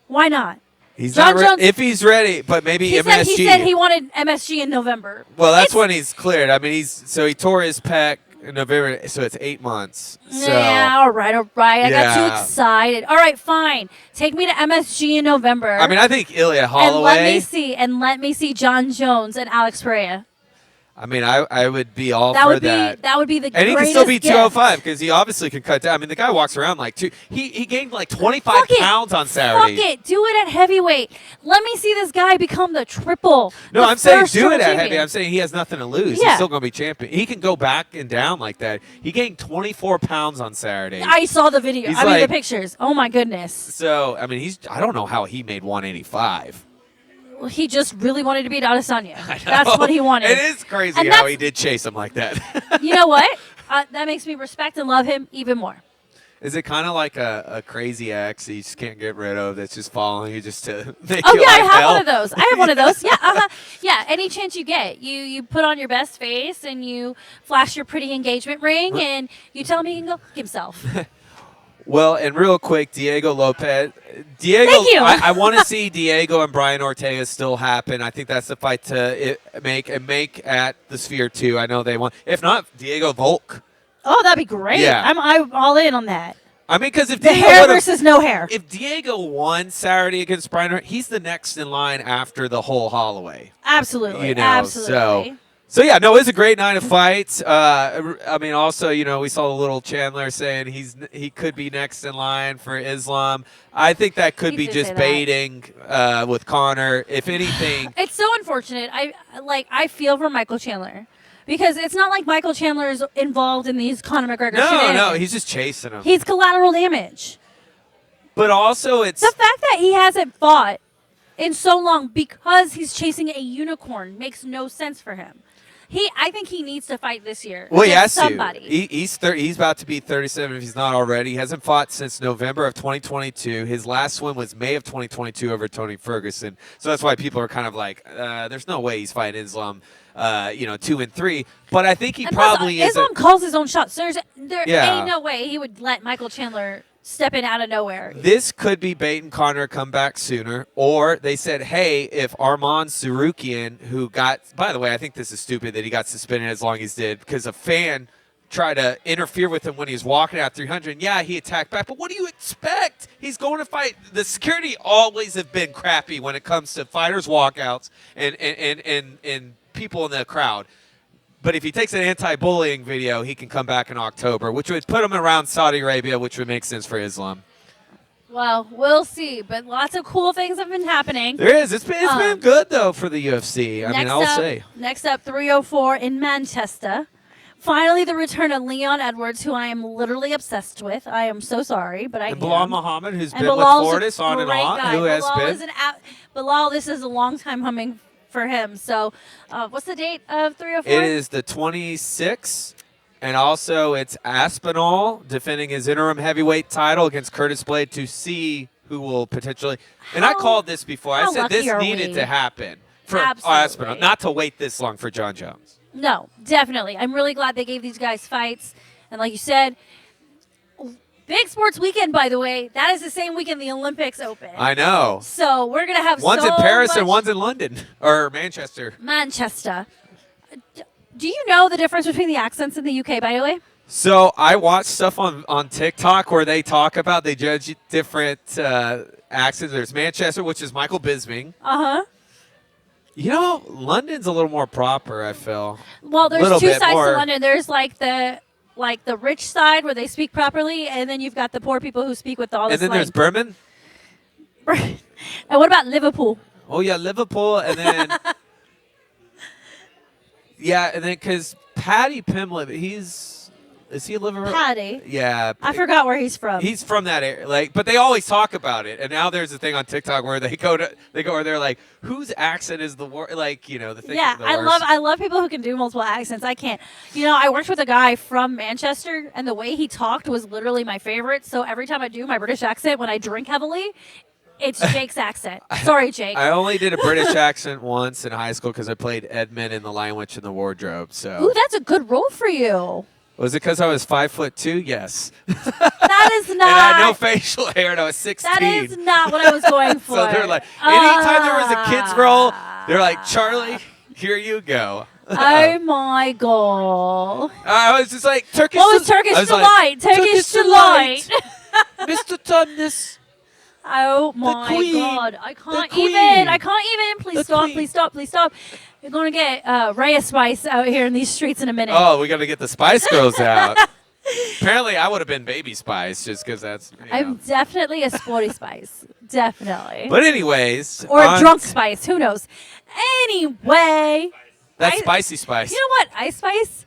Why not? He's John not Jones, if he's ready, but maybe MSG. He said he wanted MSG in November. Well, that's when he's cleared. I mean, he tore his pec in November, so it's 8 months. So. Yeah, all right. I got too Yeah. excited. All right, fine. Take me to MSG in November. I mean, I think Ilya and Holloway. let me see John Jones and Alex Pereira. I mean, I would be all for that. That would be the And he greatest can still be gift. 205 because he obviously can cut down. I mean, the guy walks around like two. He gained like 25 Fuck it. pounds on Saturday. Fuck it. Do it at heavyweight. Let me see this guy become the triple. No, the I'm saying first do it triple at heavy. champion. I'm saying he has nothing to lose. Yeah. He's still going to be champion. He can go back and down like that. He gained 24 pounds on Saturday. I saw the video. He's the like- pictures. Oh my goodness. So, I mean, I don't know how he made 185. Well, he just really wanted to beat Adesanya. That's what he wanted. It is crazy And how that's- he did chase him like that. You know what? That makes me respect and love him even more. Is it kind of like a crazy ex you just can't get rid of that's just following you just to make Oh your yeah, I life have hell? one of those. I have one of those. Yeah, yeah. Any chance you get, you put on your best face and you flash your pretty engagement ring and you tell him he can go fuck himself. Well, and real quick, Diego Lopez. Diego, Thank you. I want to see Diego and Brian Ortega still happen. I think that's the fight to make at the Sphere too. I know they want. If not, Diego Volk. Oh, that'd be great. Yeah. I'm all in on that. I mean, because if The Diego hair would've- versus no hair. if Diego won Saturday against Brian, he's the next in line after the whole Holloway. Absolutely. You know, Absolutely. So yeah, no, it was a great night of fights. I mean, also, we saw the little Chandler saying he could be next in line for Islam. I think that could He be did just say that. baiting with Connor. If anything, It's so unfortunate. I feel for Michael Chandler because it's not like Michael Chandler is involved in these Conor McGregor no, shenanigans. he's just chasing him. He's collateral damage. But also, it's The fact that he hasn't fought in so long because he's chasing a unicorn makes no sense for him. I think he needs to fight this year. well, he against has somebody. to. He's about to be 37 if he's not already. He hasn't fought since November of 2022. His last win was May of 2022 over Tony Ferguson. So that's why people are kind of like, there's no way he's fighting Islam, 2 and 3. But I think he And probably plus, is. Islam calls his own shots. There Yeah. ain't no way he would let Michael Chandler step in out of nowhere. This could be baiting Connor come back sooner, or they said, hey, if Arman Sarukian, who got, by the way, I think this is stupid that he got suspended as long as he did, because a fan tried to interfere with him when he was walking out 300. And yeah, he attacked back, but what do you expect? He's going to fight. The security always have been crappy when it comes to fighters' walkouts and people in the crowd. But if he takes an anti-bullying video, he can come back in October, which would put him around Saudi Arabia, which would make sense for Islam. Well, we'll see. But lots of cool things have been happening. There is. It's been good, though, for the UFC. I'll say. Next up, 304 in Manchester. Finally, the return of Leon Edwards, who I am literally obsessed with. I am so sorry, but I am. And Bilal Muhammad, who's And been Bilal's with a Fortis on and great on, guy. who has Bilal been. is Bilal, this is a long time humming for him. So, what's the date of 304? It is the 26th, and also it's Aspinall defending his interim heavyweight title against Curtis Blade to see who will potentially. And I called this before. I how said this lucky are needed we? to happen for Absolutely. Aspinall, not to wait this long for John Jones. No, definitely. I'm really glad they gave these guys fights. And like you said, big sports weekend, by the way. That is the same weekend the Olympics open. I know. So we're going to have One's so in Paris much and one's in London or Manchester. Manchester. Do you know the difference between the accents in the UK, by the way? So I watch stuff on TikTok where they judge different accents. There's Manchester, which is Michael Bisping. Uh-huh. London's a little more proper, I feel. Well, there's Little two bit sides more. to London. There's like the rich side where they speak properly, and then you've got the poor people who speak with all this And then there's Birmingham. And what about Liverpool? Oh, yeah, Liverpool. And then, because Paddy Pimblett, is he a Liverpool? Paddy. Yeah. I forgot where he's from. He's from that area, but they always talk about it. And now there's a thing on TikTok where they're like, whose accent is the worst? The thing. Yeah, the I worst. love people who can do multiple accents. I can't. I worked with a guy from Manchester, and the way he talked was literally my favorite. So every time I do my British accent when I drink heavily, it's Jake's accent. Sorry, Jake. I only did a British accent once in high school because I played Edmund in The Lion, Witch, and the Wardrobe. So Ooh, that's a good role for you. was it because I was 5'2"? Yes. That is not. And I had no facial hair, and I was 16. That is not what I was going for. So they're like, anytime there was a kids role, they're like, Charlie, here you go. Oh my god. I was just like, Turkish. What was Turkish I was Delight? like, Turkish Delight. Mr. Tumnus. Oh my queen. god. I can't queen. even. I can't even. Please The stop. queen. Please stop. Please stop. You're going to get Rayya Spice out here in these streets in a minute. Oh, we got to get the Spice Girls out. Apparently, I would have been Baby Spice just because that's. I'm definitely a sporty Spice. Definitely. But anyways, or a drunk Spice. Who knows? Anyway. That's Spicy Spice. You know what? Ice Spice,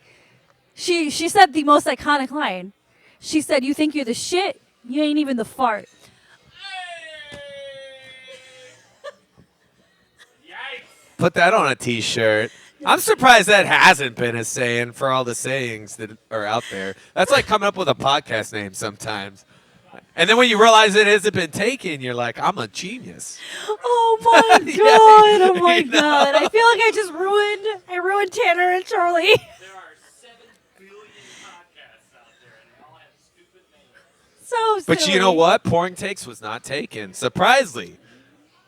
she said the most iconic line. She said, "You think you're the shit? You ain't even the fart." Put that on a T-shirt. I'm surprised that hasn't been a saying for all the sayings that are out there. That's like coming up with a podcast name sometimes. And then when you realize it hasn't been taken, you're like, I'm a genius. Oh my god! Yeah, Oh my you know. god! I feel like I ruined Tanner and Charlie. There are 7 billion podcasts out there, and they all have stupid names. So silly. But you know what? Pouring Takes was not taken. Surprisingly.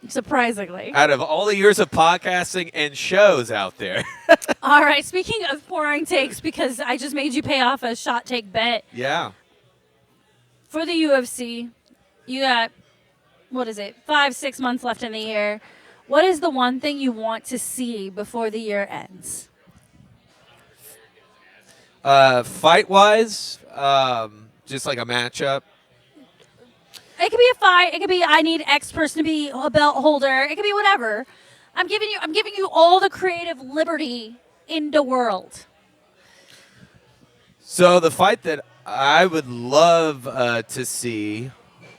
Surprisingly. Out of all the years of podcasting and shows out there. All right. Speaking of pouring takes, because I just made you pay off a shot take bet Yeah. for the UFC. You got 5-6 months left in the year. What is the one thing you want to see before the year ends? Fight-wise, just like a matchup. It could be a fight. It could be I need X person to be a belt holder. It could be whatever. I'm giving you all the creative liberty in the world. So the fight that I would love to see,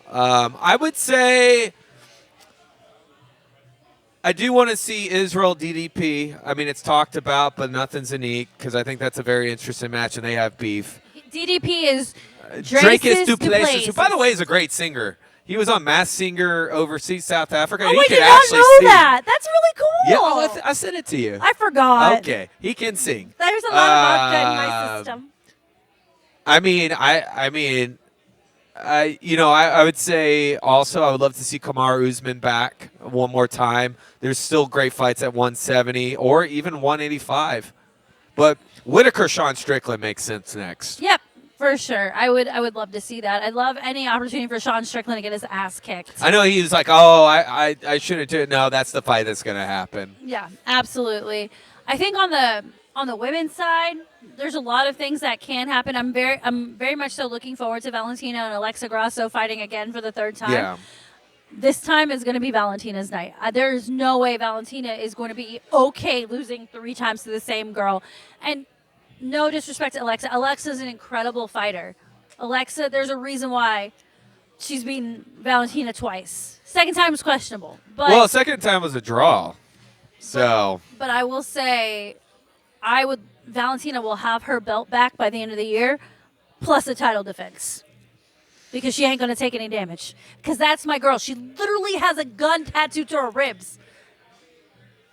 I would say I do want to see Israel DDP. I mean, it's talked about, but nothing's unique because I think that's a very interesting match, and they have beef. DDP is Drakis Duplessis, Duplessis, who, by the way, is a great singer. He was on Masked Singer overseas, South Africa. Oh, he I can did not actually know sing. that. That's really cool. Yeah, oh, I sent it to you. I forgot. Okay, he can sing. There's a lot of vodka in my system. I would say also I would love to see Kamaru Usman back one more time. There's still great fights at 170 or even 185. But Whitaker, Sean Strickland makes sense next. Yep, for sure. I would love to see that. I'd love any opportunity for Sean Strickland to get his ass kicked. I know he was like, oh, I shouldn't do it. No, that's the fight that's going to happen. Yeah, absolutely. I think on the women's side, there's a lot of things that can happen. I'm very much so looking forward to Valentina and Alexa Grasso fighting again for the third time. Yeah. This time is going to be Valentina's night. There's no way Valentina is going to be okay losing 3 times to the same girl. And no disrespect to Alexa. Alexa's an incredible fighter. Alexa, there's a reason why she's beaten Valentina twice. Second time was questionable. But, second time was a draw. So. But I will say, Valentina will have her belt back by the end of the year, plus a title defense. Because she ain't going to take any damage. Because that's my girl. She literally has a gun tattooed to her ribs.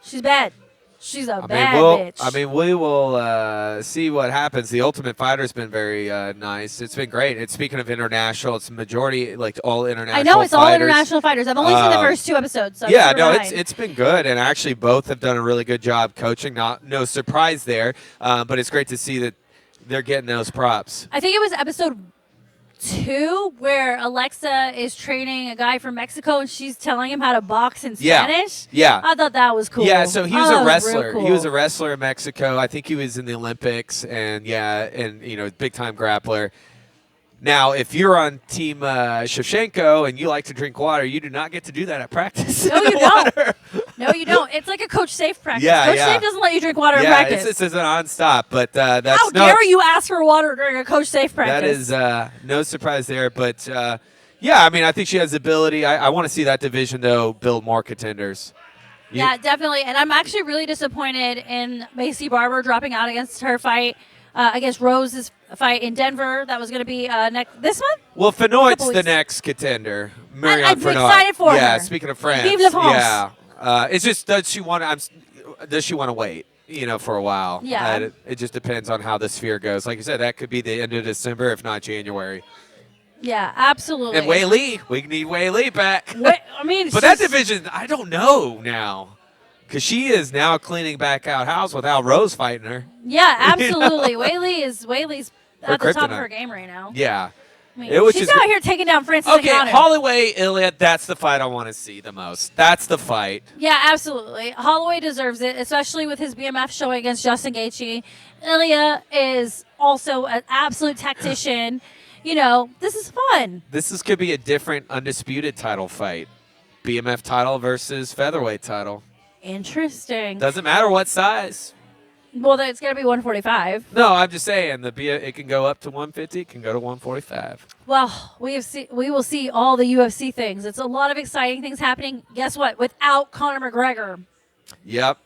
She's bad. She's a bad bitch. I mean, we will see what happens. The Ultimate Fighter's been very nice. It's been great. It's speaking of international, it's majority like all international. I know it's fighters. all international fighters. I've only seen the first 2 episodes. So yeah, no, behind. it's been good, and actually both have done a really good job coaching. No surprise there, but it's great to see that they're getting those props. I think it was episode 2 where Alexa is training a guy from Mexico and she's telling him how to box in Spanish. Yeah. I thought that was cool. Yeah, so he was a wrestler. Cool. He was a wrestler in Mexico. I think he was in the Olympics, and big time grappler. Now, if you're on Team Shevchenko and you like to drink water, you do not get to do that at practice. No, you don't. No, you don't. It's like a Coach Safe practice. Coach Safe doesn't let you drink water in practice. This is an on-stop, but that's How dare you ask for water during a Coach Safe practice? That is no surprise there, but I mean, I think she has the ability. I want to see that division, though, build more contenders. Yeah, definitely. And I'm actually really disappointed in Macy Barber dropping out against her fight. Against Rose's fight in Denver. That was going to be this month? Well, Fenoit's the next contender. Marion I'm Fenoit. excited for her. Yeah, speaking of France. Vive la France. Yeah. It's just, does she want to wait, for a while? Yeah. It just depends on how the sphere goes. Like you said, that could be the end of December, if not January. Yeah, absolutely. And Wei Li. We need Wei Li back. But that division, I don't know now. Because she is now cleaning back out house without Rose fighting her. Yeah, absolutely. Wei Li's at the top of kryptonite. her game right now. Yeah. I mean, she's out here taking down Francis Ngannou. Holloway, Ilya, that's the fight I want to see the most. That's the fight. Yeah, absolutely. Holloway deserves it, especially with his BMF showing against Justin Gaethje. Ilya is also an absolute tactician. This is fun. Could be a different undisputed title fight. BMF title versus featherweight title. Interesting. Doesn't matter what size. Well, it's going to be 145. No, I'm just saying it can go up to 150, it can go to 145. Well, we will see all the UFC things. It's a lot of exciting things happening. Guess what? Without Conor McGregor. Yep.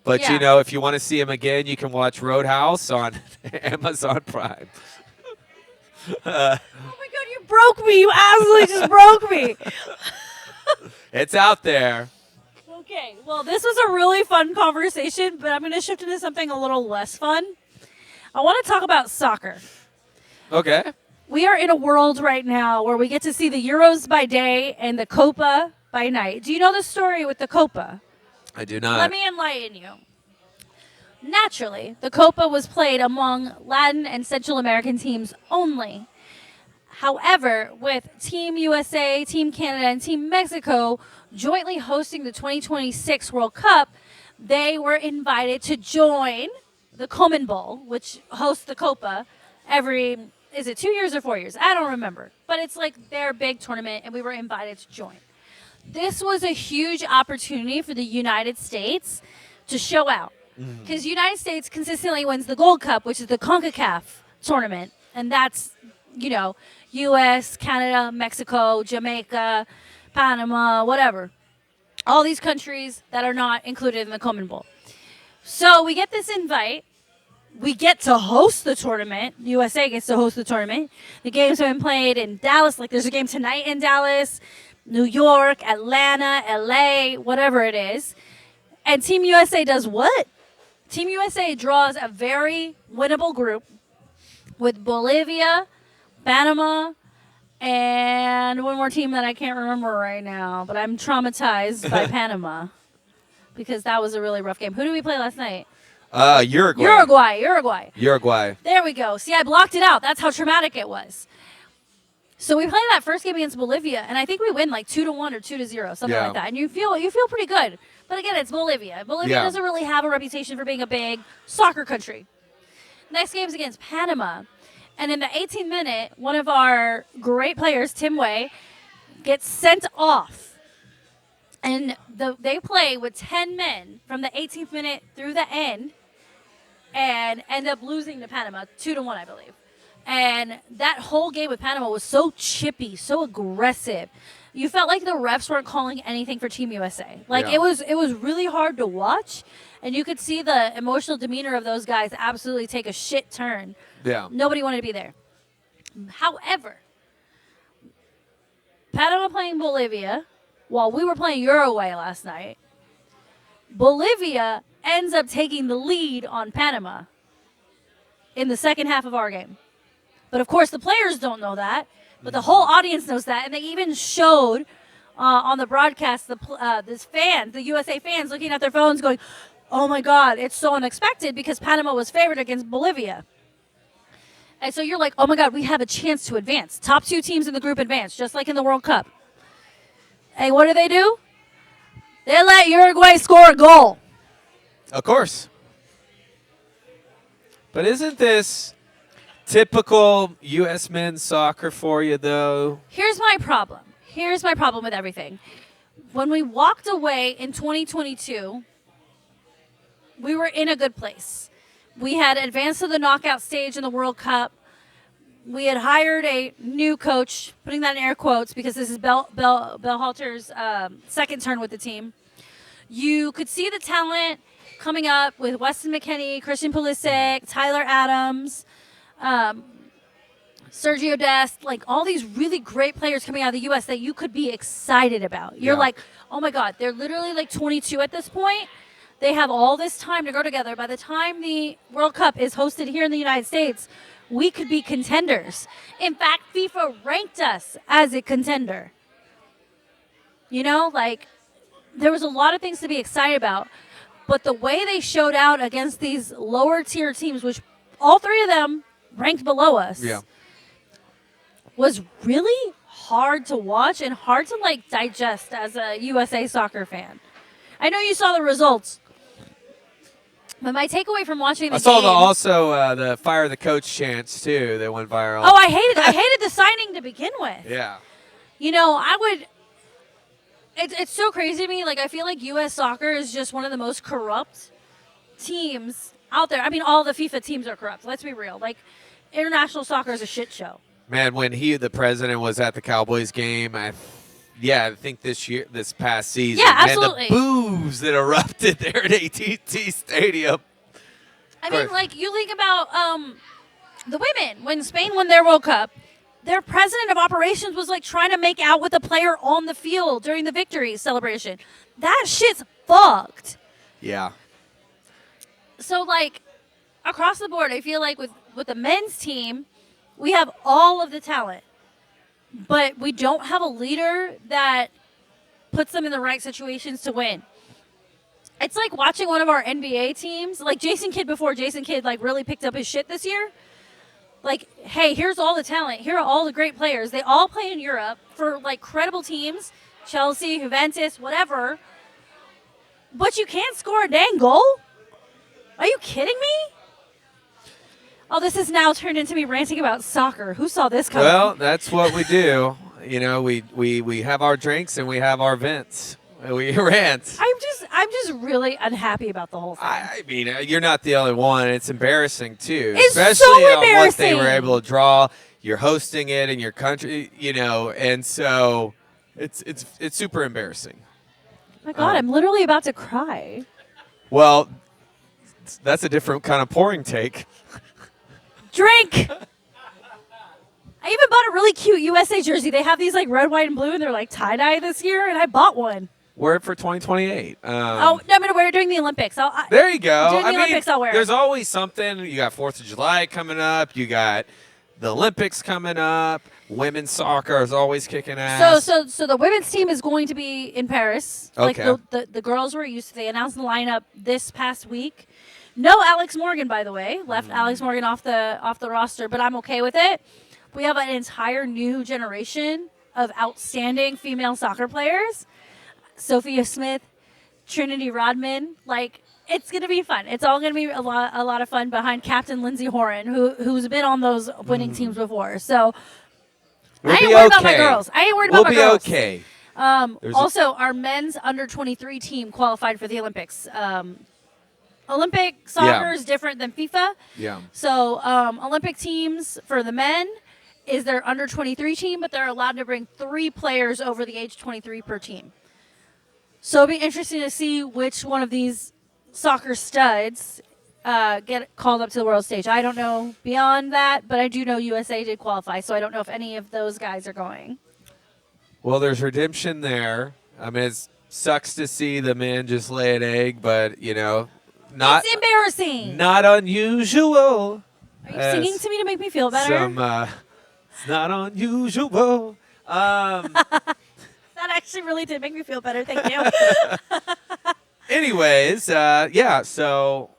But if you want to see him again, you can watch Roadhouse on Amazon Prime. Oh my God, you broke me. You absolutely just broke me. It's out there. Okay, well, this was a really fun conversation, but I'm going to shift into something a little less fun. I want to talk about soccer. Okay. We are in a world right now where we get to see the Euros by day and the Copa by night. Do you know the story with the Copa? I do not. Let me enlighten you. Naturally, the Copa was played among Latin and Central American teams only. However, with Team USA, Team Canada, and Team Mexico jointly hosting the 2026 World Cup, they were invited to join the Komen Bowl, which hosts the Copa every, is it 2 years or 4 years? I don't remember. But it's like their big tournament, and we were invited to join. This was a huge opportunity for the United States to show out. Because United States consistently wins the Gold Cup, which is the CONCACAF tournament. And that's, U.S., Canada, Mexico, Jamaica, Panama, whatever. All these countries that are not included in the Komen Bowl. So we get this invite. We get to host the tournament. USA gets to host the tournament. The games have been played in Dallas. Like there's a game tonight in Dallas, New York, Atlanta, LA, whatever it is. And Team USA does what? Team USA draws a very winnable group with Bolivia, Panama, and one more team that I can't remember right now. But I'm traumatized by Panama because that was a really rough game. Who did we play last night? Uruguay. There we go. See, I blocked it out. That's how traumatic it was. So we played that first game against Bolivia, and I think we win like 2-1 or 2-0, something like that. And you feel pretty good. But again, it's Bolivia. Bolivia doesn't really have a reputation for being a big soccer country. Next game's against Panama. And in the 18th minute, one of our great players, Tim Way, gets sent off. And they play with 10 men from the 18th minute through the end and end up losing to Panama, 2-1, I believe. And that whole game with Panama was so chippy, so aggressive. You felt like the refs weren't calling anything for Team USA. Like it was really hard to watch, and you could see the emotional demeanor of those guys absolutely take a shit turn. Yeah. Nobody wanted to be there. However, Panama playing Bolivia while we were playing Uruguay last night. Bolivia ends up taking the lead on Panama in the second half of our game. But of course, the players don't know that. But the whole audience knows that, and they even showed on the broadcast the USA fans looking at their phones going, oh my God, it's so unexpected because Panama was favored against Bolivia. And so you're like, oh my God, we have a chance to advance. Top two teams in the group advance, just like in the World Cup. Hey, what do? They let Uruguay score a goal. Of course. But isn't this typical U.S. men's soccer for you, though? Here's my problem with everything. When we walked away in 2022, we were in a good place. We had advanced to the knockout stage in the World Cup. We had hired a new coach, putting that in air quotes because this is Berhalter's second turn with the team. You could see the talent coming up with Weston McKennie, Christian Pulisic, Tyler Adams, Sergio Dest, like all these really great players coming out of the U.S. that you could be excited about. You're like, oh my God, they're literally like 22 at this point. They have all this time to go together. By the time the World Cup is hosted here in the United States, we could be contenders. In fact, FIFA ranked us as a contender. There was a lot of things to be excited about. But the way they showed out against these lower tier teams, which all three of them ranked below us, was really hard to watch and hard to digest as a USA soccer fan. I know you saw the results, but my takeaway from watching the game... I saw the fire the coach chants too. They went viral. Oh, I hated the signing to begin with. Yeah. It's so crazy to me. I feel like U.S. soccer is just one of the most corrupt teams out there. I mean, all the FIFA teams are corrupt. Let's be real. International soccer is a shit show. Man, when the president, was at the Cowboys game, I think this past season. Yeah, absolutely. Man, the boos that erupted there at AT&T Stadium. I mean, you think about the women. When Spain won their World Cup, their president of operations was trying to make out with a player on the field during the victory celebration. That shit's fucked. Yeah. So across the board, I feel like with the men's team, we have all of the talent, but we don't have a leader that puts them in the right situations to win. It's like watching one of our NBA teams, like Jason Kidd before Jason Kidd really picked up his shit this year. Hey, here's all the talent. Here are all the great players. They all play in Europe for credible teams, Chelsea, Juventus, whatever. But you can't score a dang goal? Are you kidding me? Oh, this is now turned into me ranting about soccer. Who saw this coming? Well, that's what we do. You know, we have our drinks and we have our vents. We rant. I'm just really unhappy about the whole thing. I mean, you're not the only one. It's embarrassing too, It's especially so on what they embarrassing. were able to draw. You're hosting it in your country, you know, and so it's super embarrassing. Oh my God, I'm literally about to cry. Well, that's a different kind of pouring take. Drink. I even bought a really cute USA jersey. They have these like red, white, and blue, and they're like tie dye this year, and I bought one. Wear it for 2028. Oh, no, I'm gonna wear it during the Olympics. There you go. During the Olympics, I'll wear it. There's always something. You got 4th of July coming up. You got the Olympics coming up. Women's soccer is always kicking ass. So the women's team is going to be in Paris. Okay. Like the girls were used to. They announced the lineup this past week. No Alex Morgan, by the way. Left Alex Morgan off the roster, but I'm okay with it. We have an entire new generation of outstanding female soccer players. Sophia Smith, Trinity Rodman, like it's gonna be fun. It's all gonna be a lot of fun behind Captain Lindsay Horan, who's been on those winning teams before. So We'll I ain't be worried okay. about my girls. I ain't worried We'll about my be girls. okay. Also, our men's under 23 team qualified for the Olympics. Olympic soccer is different than FIFA. Yeah. So Olympic teams for the men is their under 23 team, but they're allowed to bring 3 players over the age 23 per team. So it'll be interesting to see which one of these soccer studs get called up to the world stage. I don't know beyond that, but I do know USA did qualify, so I don't know if any of those guys are going. Well, there's redemption there. I mean, it sucks to see the men just lay an egg, but, you know, It's embarrassing. not unusual. Are you singing to me to make me feel better? It's not unusual. That actually really did make me feel better. Thank you. Anyways, yeah, so,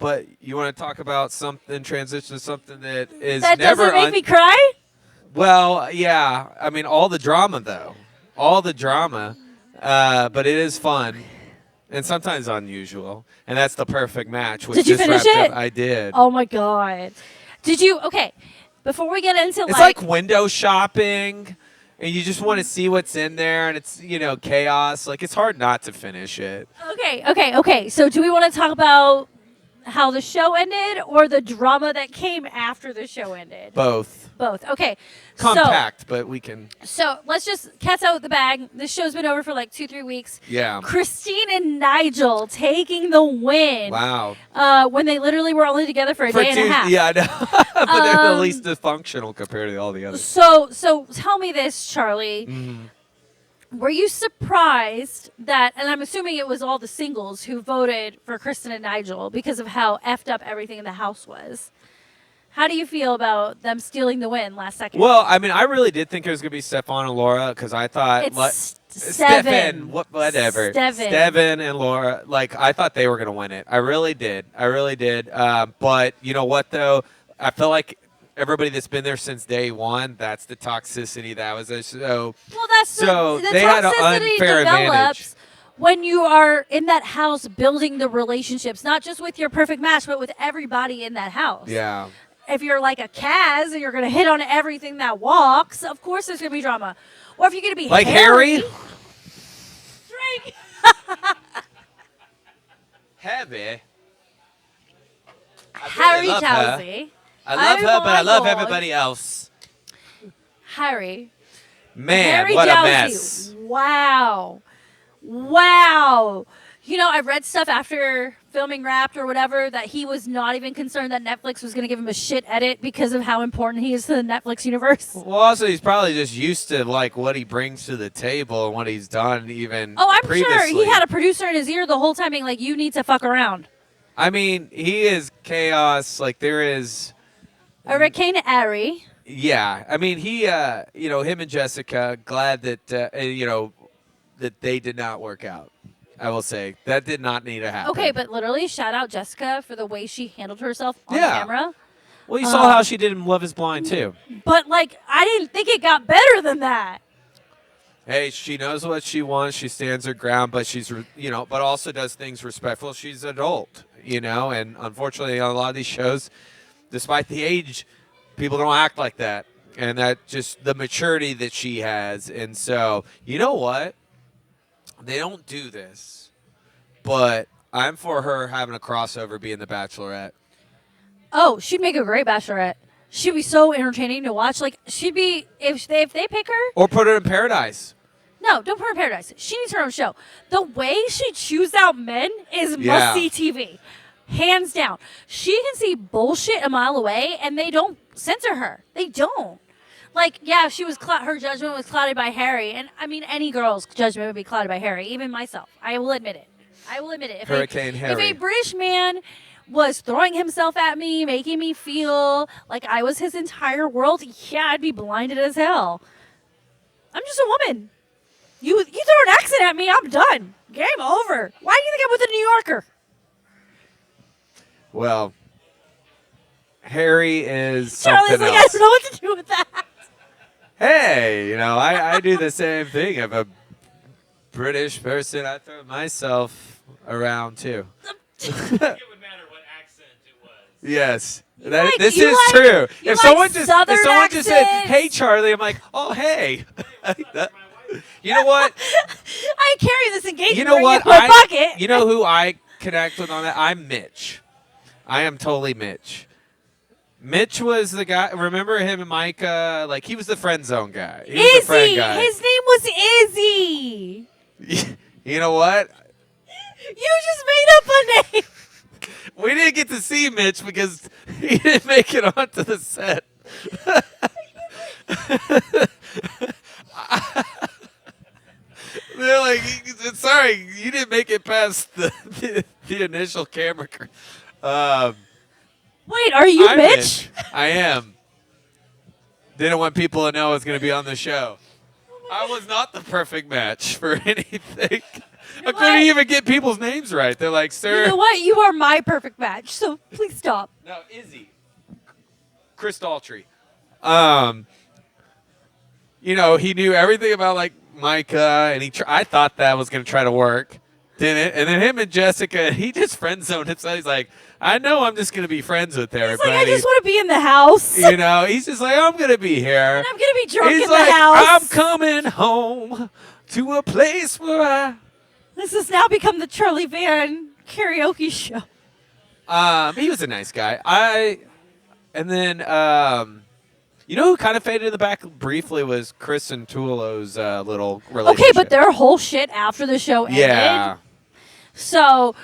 but you want to talk about something, transition to something that is That never doesn't make me cry? Well, yeah. I mean, all the drama, though. All the drama. But it is fun. And sometimes unusual. And that's the perfect match. Which Did you just finish wrapped it? Up. I did. Oh, my God. Did you? Okay. Before we get into, It's like window shopping. And you just want to see what's in there. And it's, you know, chaos. Like, it's hard not to finish it. Okay. So do we want to talk about how the show ended or the drama that came after the show ended? Both. Okay. Compact, but we can. So let's just cat's out the bag. This show's been over for like 2-3 weeks. Yeah. Christine and Nigel taking the win. Wow. When they literally were only together for a day and a half. Yeah, I know. But they're the least dysfunctional compared to all the others. So tell me this, Charlie. Mm-hmm. Were you surprised that, and I'm assuming it was all the singles who voted for Kristen and Nigel because of how effed up everything in the house was? How do you feel about them stealing the win last second? Well, I mean, I really did think it was going to be Stefan and Laura because I thought It's Stefan, whatever. Steven and Laura, like I thought they were going to win it. I really did. But you know what though? I feel like everybody that's been there since day one, that's the toxicity that was there. So Well, that's So the they had an toxicity unfair develops advantage. when you are in that house building the relationships, not just with your perfect match, but with everybody in that house. yeah. If you're like a Kaz and you're going to hit on everything that walks, of course there's going to be drama. Or if you're going to be Like Harry? Drink. Heavy. Harry Towsey. I love Oh her, but I my love God. everybody else. Harry. Man, Harry what a Towsey. mess. Wow. You know, I read stuff after filming Wrapped or whatever that he was not even concerned that Netflix was going to give him a shit edit because of how important he is to the Netflix universe. Well, also, he's probably just used to like what he brings to the table and what he's done even Oh, I'm previously. sure he had a producer in his ear the whole time being like, you need to fuck around. I mean, he is chaos. Like, there is... Hurricane Ari. Yeah. I mean, he, him and Jessica, glad that, that they did not work out. I will say. That did not need to happen. Okay, but literally, shout out Jessica for the way she handled herself on Yeah. camera. Well, you saw how she did in Love is Blind, too. But, like, I didn't think it got better than that. Hey, she knows what she wants. She stands her ground, but she's, but also does things respectful. She's adult, and unfortunately on a lot of these shows, despite the age, people don't act like that. And that just the maturity that she has. And so, you know what? They don't do this, but I'm for her having a crossover being the Bachelorette. Oh, she'd make a great Bachelorette. She'd be so entertaining to watch. Like, she'd be, if they pick her. Or put her in Paradise. No, don't put her in Paradise. She needs her own show. The way she chews out men is Yeah. must-see TV. Hands down. She can see bullshit a mile away, and they don't censor her. They don't. Like, yeah, she was her judgment was clouded by Harry. And, I mean, any girl's judgment would be clouded by Harry, even myself. I will admit it. Hurricane Harry. If a British man was throwing himself at me, making me feel like I was his entire world, yeah, I'd be blinded as hell. I'm just a woman. You throw an accent at me, I'm done. Game over. Why do you think I'm with a New Yorker? Well, Harry is Charlie's something like, else. I don't know what to do with that. Hey, I do the same thing. If a British person, I throw myself around too. I think it would matter what accent it was. Yes. like- This you is like- true. you If like someone Southern just said, accents? "Hey Charlie," I'm like, "Oh, hey." You know what? I carry this engagement You know ring what? in my pocket. You know who I connect with on that? I'm Mitch. I am totally Mitch. Mitch was the guy. Remember him and Micah? Like, he was the friend zone guy. He was the friend Izzy. guy. His name was Izzy. You know what? You just made up a name. We didn't get to see Mitch because he didn't make it onto the set. They're like, sorry, you didn't make it past the initial camera crew. Wait, are you I'm Mitch? I am. Didn't want people to know I was going to be on the show. I was not the perfect match for anything. I couldn't even get people's names right. They're like, sir. You know what? You are my perfect match, so please stop. No, Izzy. Chris Daltrey. He knew everything about like Micah, and I thought that was going to try to work. Didn't. And then him and Jessica, he just friend zoned himself. He's like, I know I'm just going to be friends with He's everybody. like, I just want to be in the house. He's just like, I'm going to be here. And I'm going to be drunk He's in like, the house. I'm coming home to a place where This has now become the Charlie Van karaoke show. he was a nice guy. And then who kind of faded in the back briefly was Chris and Tulo's little relationship. Okay, but their whole shit after the show ended. Yeah. So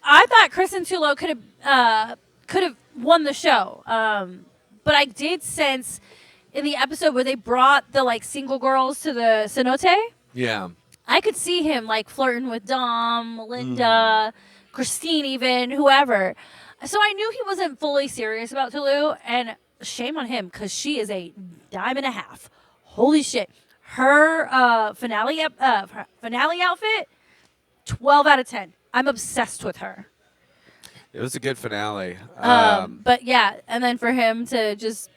I thought Chris and Tulo could have won the show. But I did sense in the episode where they brought the like single girls to the cenote, Yeah. I could see him like flirting with Dom, Linda, Christine, even whoever. So I knew he wasn't fully serious about Tulu, and shame on him because she is a dime and a half. Holy shit! Her finale outfit, 12 out of 10. I'm obsessed with her. It was a good finale. But yeah, and then for him to just.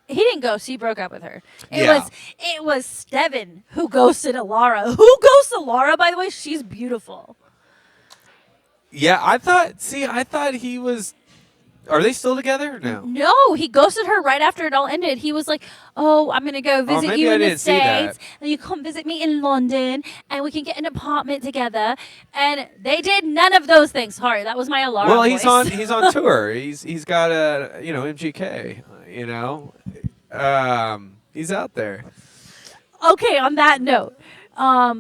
He didn't ghost. He broke up with her. It was Steven who ghosted Alara. Who ghosted Alara, by the way? She's beautiful. Yeah, I thought he was. Are they still together? No. No, he ghosted her right after it all ended. He was like, "Oh, I'm gonna go visit maybe you I in the didn't see that. States, and you come visit me in London, and we can get an apartment together." And they did none of those things. Sorry, that was my alarm. Well, voice. he's on tour. He's got a MGK. He's out there. Okay, on that note,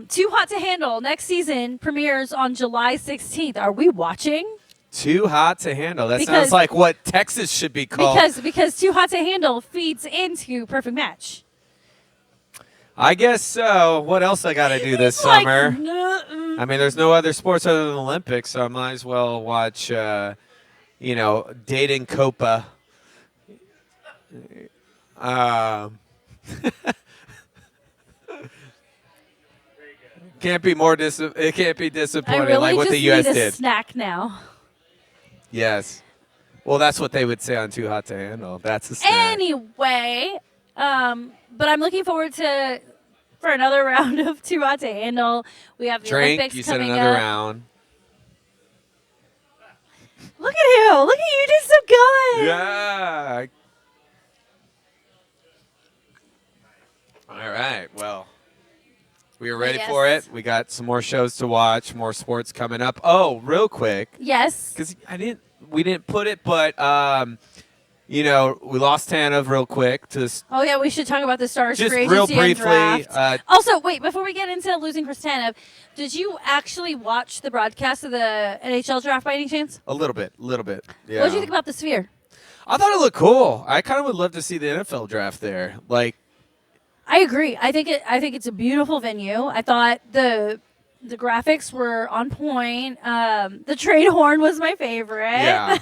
Too Hot to Handle next season premieres on July 16th. Are we watching? Too Hot to Handle. That Because- sounds like what Texas should be called. Because Too Hot to Handle feeds into Perfect Match. I guess so. What else I got to do this Like, summer? nuh-uh. I mean, there's no other sports other than the Olympics, so I might as well watch, Dating Copa. Can't be more it can't be I disappointing really like what just the U.S. need a did. snack now. Yes. Well, that's what they would say on Too Hot to Handle. That's a snack. Anyway, but I'm looking forward for another round of Too Hot to Handle. We have the Drink. Olympics You said coming another up. round. Look at you. Look at you. You did so good. Yeah. All right. Well, we are ready Yes. for it. We got some more shows to watch, more sports coming up. Oh, real quick, Yes. because we didn't put it, but we lost Tanev real quick to Oh, yeah, we should talk about the Stars just free real agency and briefly. draft. Also, wait, before we get into losing Chris Tanev, did you actually watch the broadcast of the NHL draft by any chance? A little bit. Yeah. What did you think about the Sphere? I thought it looked cool. I kind of would love to see the NFL draft there. Like, I agree. I think it's a beautiful venue. I thought the graphics were on point. The trade horn was my favorite.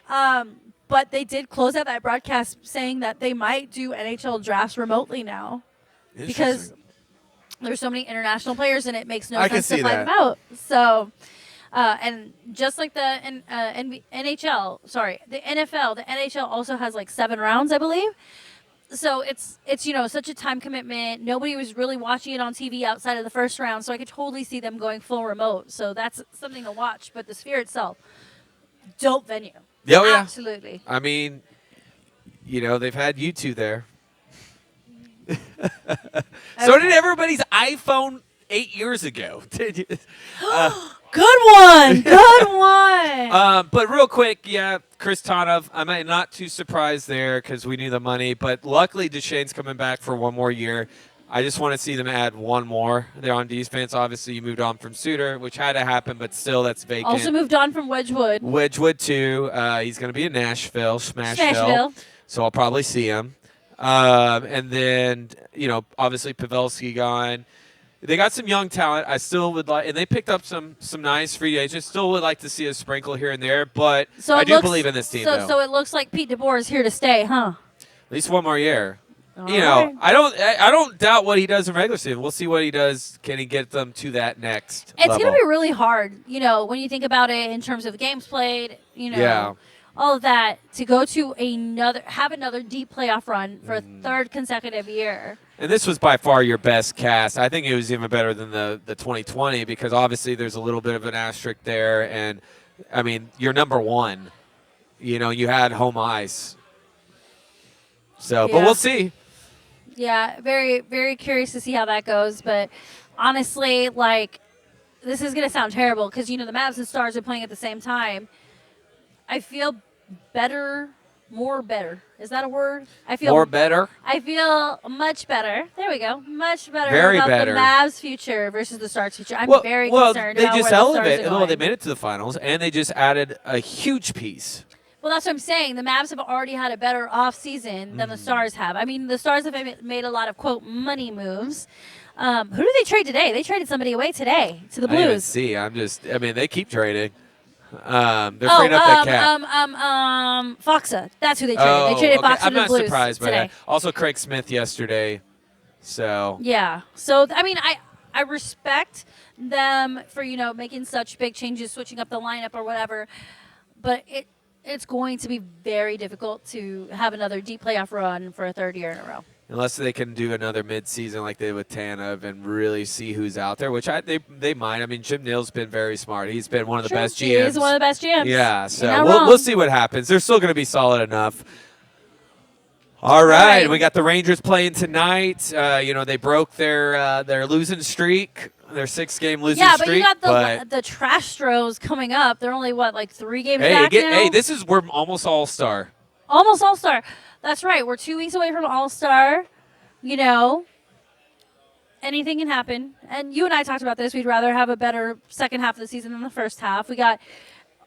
yeah. But they did close out that broadcast saying that they might do NHL drafts remotely now because there's so many international players and it makes no I can sense to see fly that. them out. So, and just like the NHL, the NFL, the NHL also has like 7 rounds, I believe. So it's such a time commitment. Nobody was really watching it on TV outside of the first round, so I could totally see them going full remote. So that's something to watch. But the Sphere itself, dope venue. Oh, yeah. Absolutely. I mean, they've had you two there. So did everybody's iPhone 8 years ago. Good one. Good one. But real quick, yeah, Chris Tanev, I'm not too surprised there because we knew the money. But luckily, Duchesne's coming back for one more year. I just want to see them add one more. They're on defense. Obviously, you moved on from Suter, which had to happen, but still, that's vacant. Also moved on from Wedgwood. Wedgwood, too. He's going to be in Nashville, Smashville. So I'll probably see him. And then, obviously, Pavelski gone. They got some young talent. I still would like, and they picked up some nice free agents. Still would like to see a sprinkle here and there, but I do believe in this team, though. So it looks like Pete DeBoer is here to stay, huh? At least one more year. All I right. don't doubt what he does in regular season. We'll see what he does. Can he get them to that next It's level? going to be really hard, when you think about it in terms of games played, Yeah. all of that, to go to have another deep playoff run for a third consecutive year. And this was by far your best cast. I think it was even better than the 2020 because obviously there's a little bit of an asterisk there. And, I mean, you're number one. You had home ice. So, but Yeah. we'll see. Yeah, very, very curious to see how that goes. But honestly, this is going to sound terrible because, the Mavs and Stars are playing at the same time. I feel better, more better. Is that a word? I feel More better. I feel much better. There we go. Much better Very about better. the Mavs' future versus the Stars' future. I'm very well, concerned they about just where the elevated. Stars are Well, going. they made it to the finals, and they just added a huge piece. Well, that's what I'm saying. The Mavs have already had a better offseason than the Stars have. I mean, the Stars have made a lot of, quote, money moves. Who did they trade today? They traded somebody away today to the I didn't even Blues. see. They keep trading. They're freeing up that cap. Foxa. That's who they traded. They traded okay. Foxa to I'm the not Blues surprised by today. that. Also, Craig Smith yesterday. So Yeah. So, I mean, I respect them for, making such big changes, switching up the lineup or whatever. But it's going to be very difficult to have another deep playoff run for a third year in a row. unless they can do another mid-season like they did with Tanev and really see who's out there, which they might. I mean, Jim Neal's been very smart. He's been one of the best GMs. He is one of the best GMs. Yeah, You're not so wrong. we'll see what happens. They're still going to be solid enough. All right, we got the Rangers playing tonight. They broke their losing streak, their 6-game losing Yeah, but streak. you got the Trash Stros coming up. They're only, 3 games back now? Hey, we're almost all-star. Almost All-Star. That's right. We're 2 weeks away from All-Star. Anything can happen. And you and I talked about this. We'd rather have a better second half of the season than the first half. We got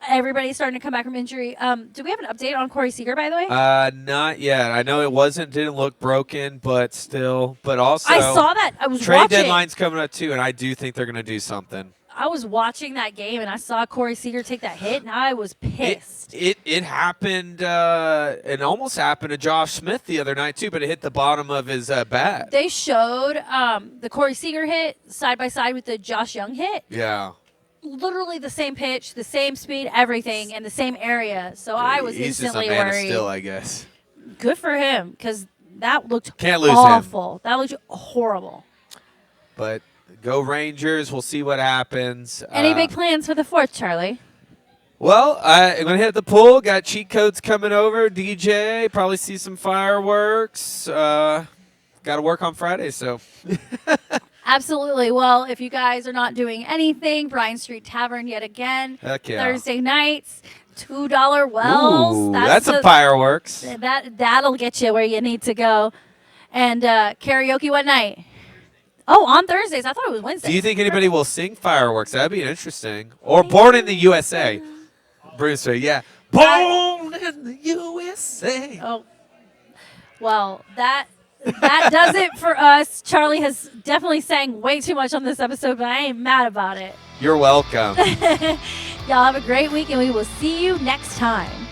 everybody starting to come back from injury. Do we have an update on Corey Seager, by the way? Not yet. I know it didn't look broken, but still. But also, I saw that. I was trade watching. deadline's coming up too, and I do think they're going to do something. I was watching that game, and I saw Corey Seager take that hit, and I was pissed. It happened. It almost happened to Josh Smith the other night too, but it hit the bottom of his bat. They showed the Corey Seager hit side by side with the Josh Young hit. Yeah. Literally the same pitch, the same speed, everything, in the same area. So I was He's instantly just a man worried. of steel, I guess. Good for him, because that looked Can't lose him. awful. That looked horrible. But go Rangers. We'll see what happens. Any big plans for the 4th, Charlie? Well, I'm going to hit the pool. Got cheat codes coming over. DJ. Probably see some fireworks. Got to work on Friday, so. Absolutely. Well, if you guys are not doing anything, Bryan Street Tavern yet again. Heck yeah. Thursday nights, $2 wells. Ooh, that's some fireworks. That'll get you where you need to go. And karaoke what night? Oh, on Thursdays. I thought it was Wednesday. Do you think anybody will sing fireworks? That'd be interesting. Or Born in the USA. Brewster, yeah. Born in the USA. Oh, well, that does it for us. Charlie has definitely sang way too much on this episode, but I ain't mad about it. You're welcome. Y'all have a great week, and we will see you next time.